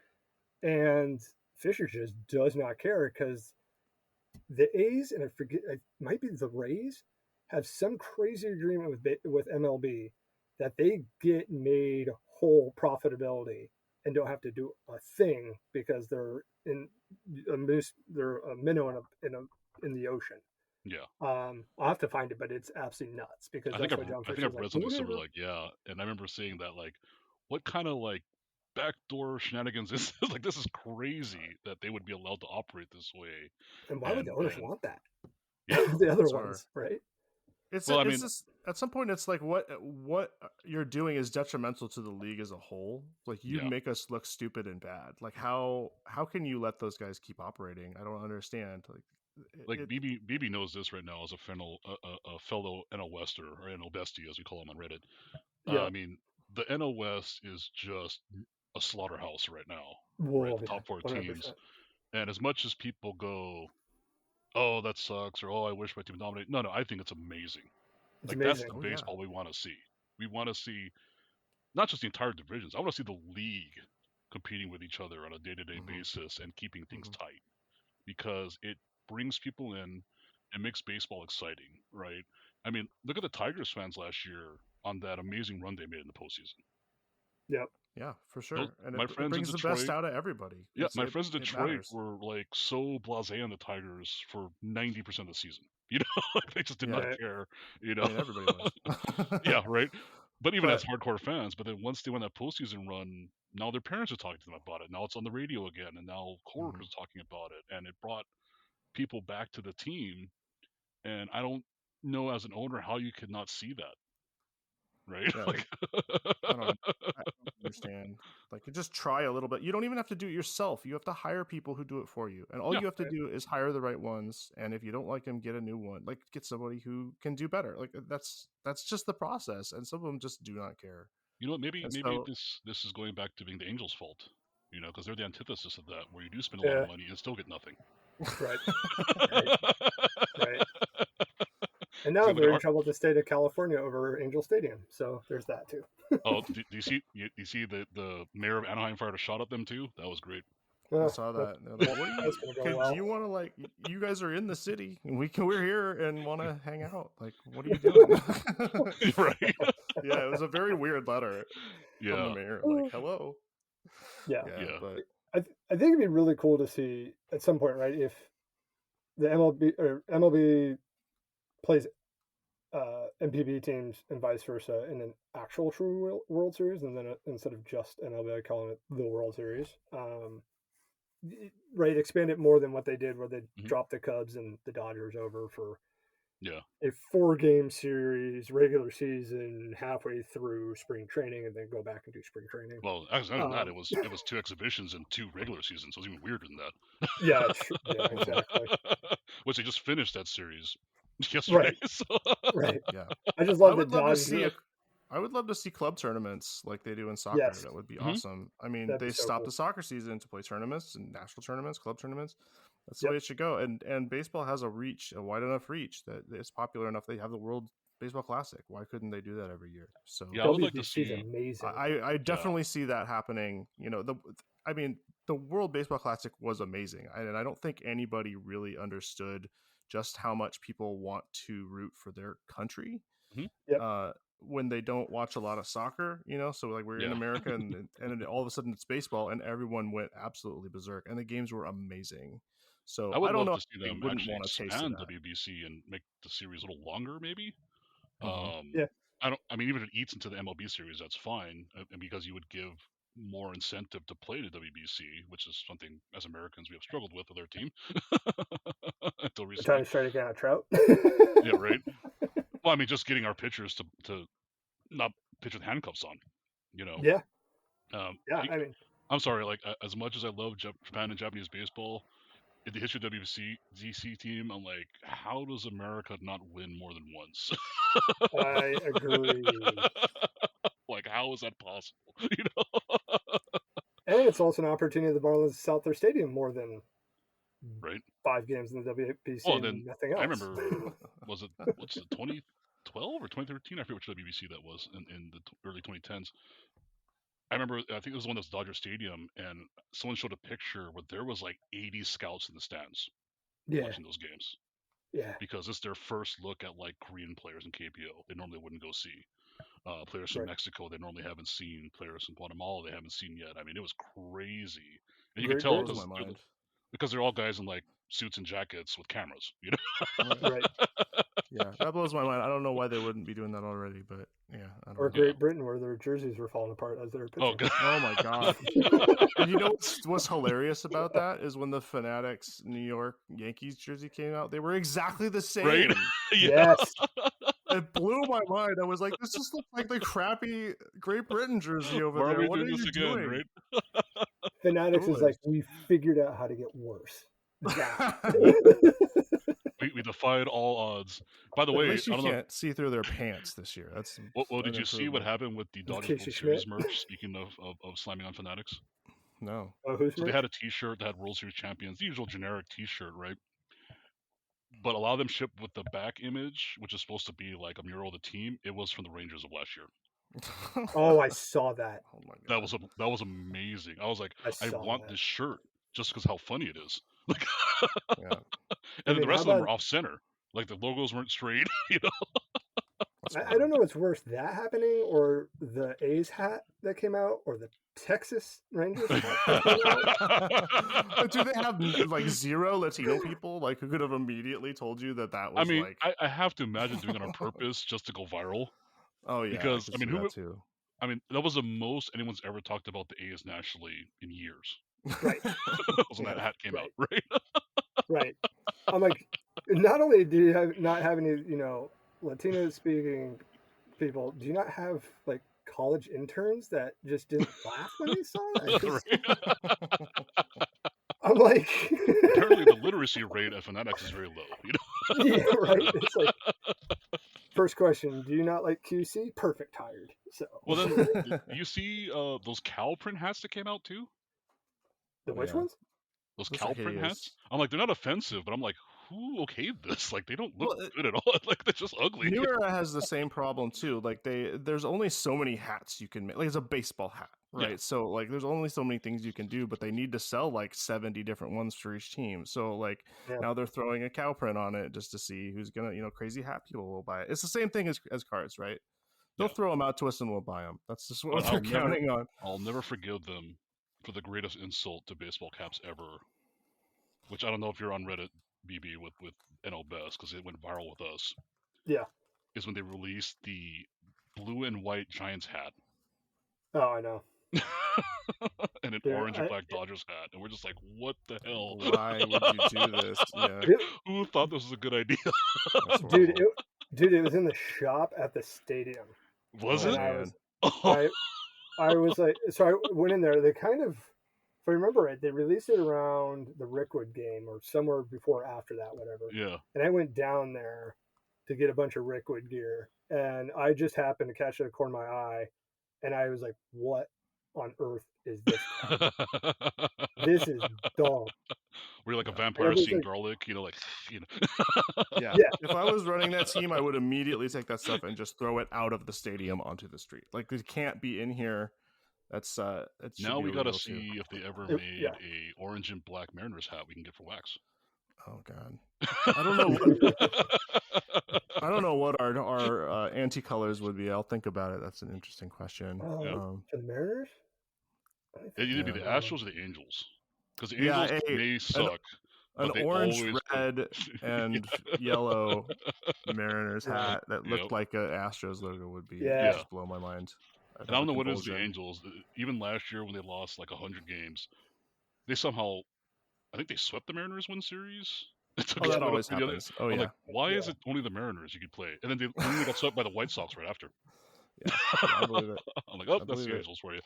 And Fisher just does not care because the A's, and I forget, it might be the Rays, have some crazy agreement with MLB that they get made whole profitability and don't have to do a thing because they're a minnow in the ocean. Yeah. I'll have to find it, but it's absolutely nuts because I that's think why John I think Fisher's I've read something "Whatever." similar, like, yeah, and I remember seeing that, like, what kind of like backdoor shenanigans is this? Like, this is crazy that they would be allowed to operate this way. And why would the owners and- want that? Yeah. The other Bizarre. ones, right? It's Well, I it's mean- just at some point it's like what you're doing is detrimental to the league as a whole. Like you Yeah. make us look stupid and bad. Like how can you let those guys keep operating? I don't understand. Like BB knows this right now as a fellow NL Wester or NL Bestie as we call him on Reddit. Yeah. I mean, the NL West is just a slaughterhouse right now. Whoa, The top 4 teams. 100%. And as much as people go, "Oh, that sucks," or "Oh, I wish my team dominated," no, I think it's amazing. It's Like amazing. that's the Oh, yeah. baseball we want to see. We want to see not just the entire divisions. I want to see the league competing with each other on a day-to-day Mhm. basis and keeping things Mhm. tight because it brings people in and makes baseball exciting, right? I mean, look at the Tigers fans last year on that amazing run they made in the postseason. Yep. Yeah, for sure. Those- And my it friends in brings the best Detroit- out of everybody. Yeah, It's- my it- friends in it Detroit matters. were like so blasé on the Tigers for 90% of the season. You know, like they just did not Yeah. care. You know, I mean, everybody was. yeah, right. But even But- as hardcore fans, but then once they went that postseason run, now their parents are talking to them about it. Now it's on the radio again, and now coworkers are talking about it, and it brought people back to the team. And I don't know as an owner how you could not see that, right? Yeah. Like, I don't understand. Like, you just try a little bit. You don't even have to do it yourself. You have to hire people who do it for you. And all Yeah. you have to do is hire the right ones. And if you don't like them, get a new one. Like, get somebody who can do better. Like, that's just the process. And some of them just do not care. you know what? Maybe And so- this is going back to being the Angels' fault. You know, because they're the antithesis of that, where you do spend a lot Yeah. of money and still get nothing. Right. Right. And now So look they're at in our- trouble with the state of California over Angel Stadium. So there's that too. Oh, do you see? You see the mayor of Anaheim fired a shot at them too? That was great. I Well, saw that. They're like, what that's gonna go do well. you want to, like, you guys are in the city and we're here and want to hang out. Like, what are you doing? Right? Yeah, it was a very weird letter from the Yeah. mayor. Like, hello. Yeah. Yeah. But I think it'd be really cool to see at some point, right? If the MLB plays NPB teams and vice versa in an actual true World Series, and then instead of just MLB, I call it the World Series. right, expand it more than what they did, where they Mhm. dropped the Cubs and the Dodgers over for Yeah. a 4-game series, regular season, halfway through spring training, and then go back and do spring training. Well, other than that, Um, it was 2 exhibitions and 2 regular seasons, so it was even weirder than that. yeah, yeah, exactly. Which they just finished that series yesterday. Right, So right. Yeah. I just I love the would love to Dodgers. see I would love to see club tournaments like they do in soccer. Yes, That would be Mhm. awesome. I mean, that'd be they so stopped cool. the soccer season to play tournaments and national tournaments, club tournaments. That's the Yep. way it should go. And baseball has a wide enough reach that it's popular enough. They have the World Baseball Classic. Why couldn't they do that every year? So yeah, I would like to WBC is see. amazing. I definitely see that happening. I mean, the World Baseball Classic was amazing, and I don't think anybody really understood just how much people want to root for their country Yep. when they don't watch a lot of soccer. So like we're in Yeah. America, and then all of a sudden it's baseball, and everyone went absolutely berserk, and the games were amazing. So I would I don't love know. to see They them wouldn't actually want a taste of expand that. WBC and make the series a little longer, maybe. Mhm. Yeah. I mean, even if it eats into the MLB series, that's fine, and because you would give more incentive to play the WBC, which is something as Americans we have struggled with our team until The time recently. to try to get out Trout. Yeah, right. Well, I mean, just getting our pitchers to not pitch with handcuffs on. Yeah, Um, yeah. I mean, I'm sorry, like as much as I love Japan and Japanese baseball, in the history of WBC team, I'm like, how does America not win more than once? I agree. Like, how is that possible? You know, And it's also an opportunity the Marlins to sell out their stadium more than right? 5 games in the WBC Well, and then and nothing I else. remember, what's it 2012 or 2013? I forget which WBC that was in the early 2010s. I remember, I think it was one that was Dodger Stadium, and someone showed a picture where there was like 80 scouts in the stands Yeah, watching those games yeah, because it's their first look at like Korean players in KPO. They normally wouldn't go see. Players from right. Mexico they normally haven't seen. Players from Guatemala they haven't seen yet. I mean, it was crazy, and you could Great tell Blows Britain, my mind. because they're all guys in like suits and jackets with cameras. You know? Right. right. Yeah, that blows my mind. I don't know why they wouldn't be doing that already, but yeah, I don't Or know. Yeah. Great Britain, where their jerseys were falling apart as they were Oh pitching. god. Oh my god. And you know what's hilarious about that is when the Fanatics New York Yankees jersey came out, they were exactly the same. Right? Yeah. Yes, It blew my mind. I was like, this just looks like the crappy Great Britain jersey over Why are there. we What are doing this you again? doing? Right? Fanatics is like, Foolish. we figured out how to get worse. That. We defied all odds. By the At way, least I you don't know. can't see through their pants this year. That's Well, an did you see what improvement. happened with the Dodgers Casey World Schmidt. Series merch? Speaking of slamming on Fanatics, No. Oh, who's so they had a T-shirt that had World Series champions, the usual generic T-shirt, right? But a lot of them shipped with the back image, which is supposed to be like a mural of the team. It was from the Rangers of last year. Oh, I saw that. Oh my That god. was amazing. I was like, I I saw want that. this shirt just because how funny it is. Like, Yeah. and then the how rest of them about were off center. Like the logos weren't straight. You know? That's I wild. don't know what's worse, that happening or the A's hat that came out or the Texas Rangers hat that came out. But do they have like zero Latino people like who could have immediately told you that I was mean, like I have to imagine doing it on purpose just to go viral. oh yeah, I Because could see that too. that was the most anyone's ever talked about the A's nationally in years. Right. Was when that Yeah, hat came out, right. right? Right. I'm like, not only do you not have any, Latino speaking people, do you not have like college interns that just didn't laugh when they saw that? 'Cause Right? I'm like, Apparently, the literacy rate at Fanatics is very low. You know? yeah, right. It's like, first question: do you not like QC? Perfect, hired. So, Well, then you see those cow print hats that came out too. the Oh which yeah. ones? Those Those are cow print hats. hideous. I'm like, they're not offensive, but I'm like, who okayed this? Like, they don't look Well, good at all. Like, they're just ugly. New Era has the same problem too. Like there's only so many hats you can make. Like it's a baseball hat, right? Yeah. So like there's only so many things you can do, but they need to sell like 70 different ones for each team. So like Yeah. now they're throwing a cow print on it just to see who's gonna, crazy hat people will buy it. It's the same thing as cards, right? They'll Yeah. throw them out to us and we'll buy them. That's just what But they're counting on. I'll never forgive them for the greatest insult to baseball caps ever. Which I don't know if you're on Reddit, BB, with NL Best because it went viral with us. Yeah. Is when they released the blue and white Giants hat. Oh, I know. and an Yeah, orange and black Dodgers hat, and we're just like, what the hell? Why would you do this? Yeah, Who thought this was a good idea? that's dude, horrible. it was in the shop at the stadium. Was Oh, And it? man. I was like, so I went in there. They kind of, if I remember right, they released it around the Rickwood game or somewhere before or after that, whatever. Yeah. And I went down there to get a bunch of Rickwood gear, and I just happened to catch it at the corner of my eye, and I was like, "What on earth is this crap? This is dumb." We're like a Yeah. vampire was seeing like- garlic, like, Yeah. Yeah. If I was running that team, I would immediately take that stuff and just throw it out of the stadium onto the street. Like, it can't be in here. That's it should Now be we gotta illegal, too. see if they ever It- made yeah. a orange and black Mariners hat we can get for wax. Oh God, I don't know. I don't know what our anti colors would be. I'll think about it. That's an interesting question. For the Mariners, It'd either be the Yeah. Astros or the Angels, because the Yeah, Angels hey, may suck. An but they orange, always red, and yellow Mariners Right. hat that looked Yep. like a Astros logo would be Yeah. just blow my mind. I'd And I don't know have a what it is with the convulsion. Angels. Even last year when they lost like 100 games, they somehow, I think they swept the Mariners one series. It took Oh, us that right up always to the other- happens. Oh I'm yeah, like, why is Yeah. it only the Mariners you could play? And then they got swept by the White Sox right after. yeah, I believe it. I'm like, oh, I that's believe the it. Angels for you.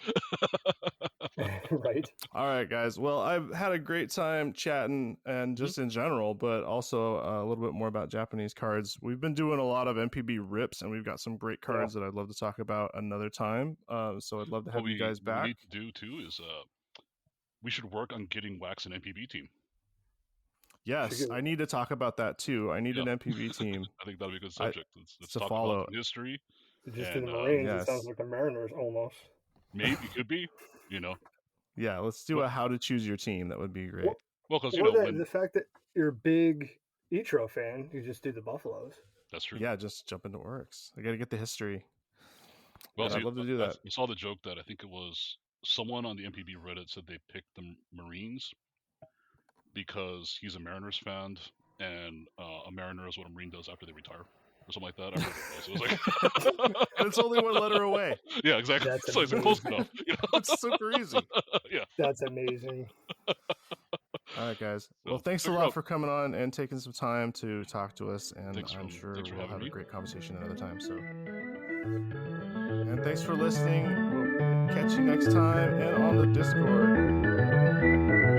right? All right, guys. Well, I've had a great time chatting and just in general, but also a little bit more about Japanese cards. We've been doing a lot of MPB rips, and we've got some great cards that I'd love to talk about another time. So I'd love to have What you guys what we back. need to do too is we should work on getting Wax an MPB team. Yes, Should I need to talk about that too. I need an MPB team. I think that'll be a good subject. Let's to talk follow. about some history. Just in And, the Marines, yes. it sounds like the Mariners almost. Maybe it could be, you know. Yeah, let's do a how to choose your team. That would be great. Well, because you Or know the, when the fact that you're a big Ichiro fan, you just do the Buffaloes. that's true. Yeah, just jump into works. I got to get the history. Well, I'd love to do that. I saw the joke that I think it was someone on the MPB Reddit said they picked the Marines because he's a Mariners fan, and a Mariner is what a Marine does after they retire, or something like that. I remember it was like, And it's only one letter away. yeah, exactly. That's So it's amazing. close enough. You know? It's super easy. Yeah. That's amazing. All right, guys. Well, So, thanks a check it lot out. for coming on and taking some time to talk to us. And Thanks I'm for sure we'll having have a me. great conversation another time. So, and thanks for listening. We'll catch you next time and on the Discord.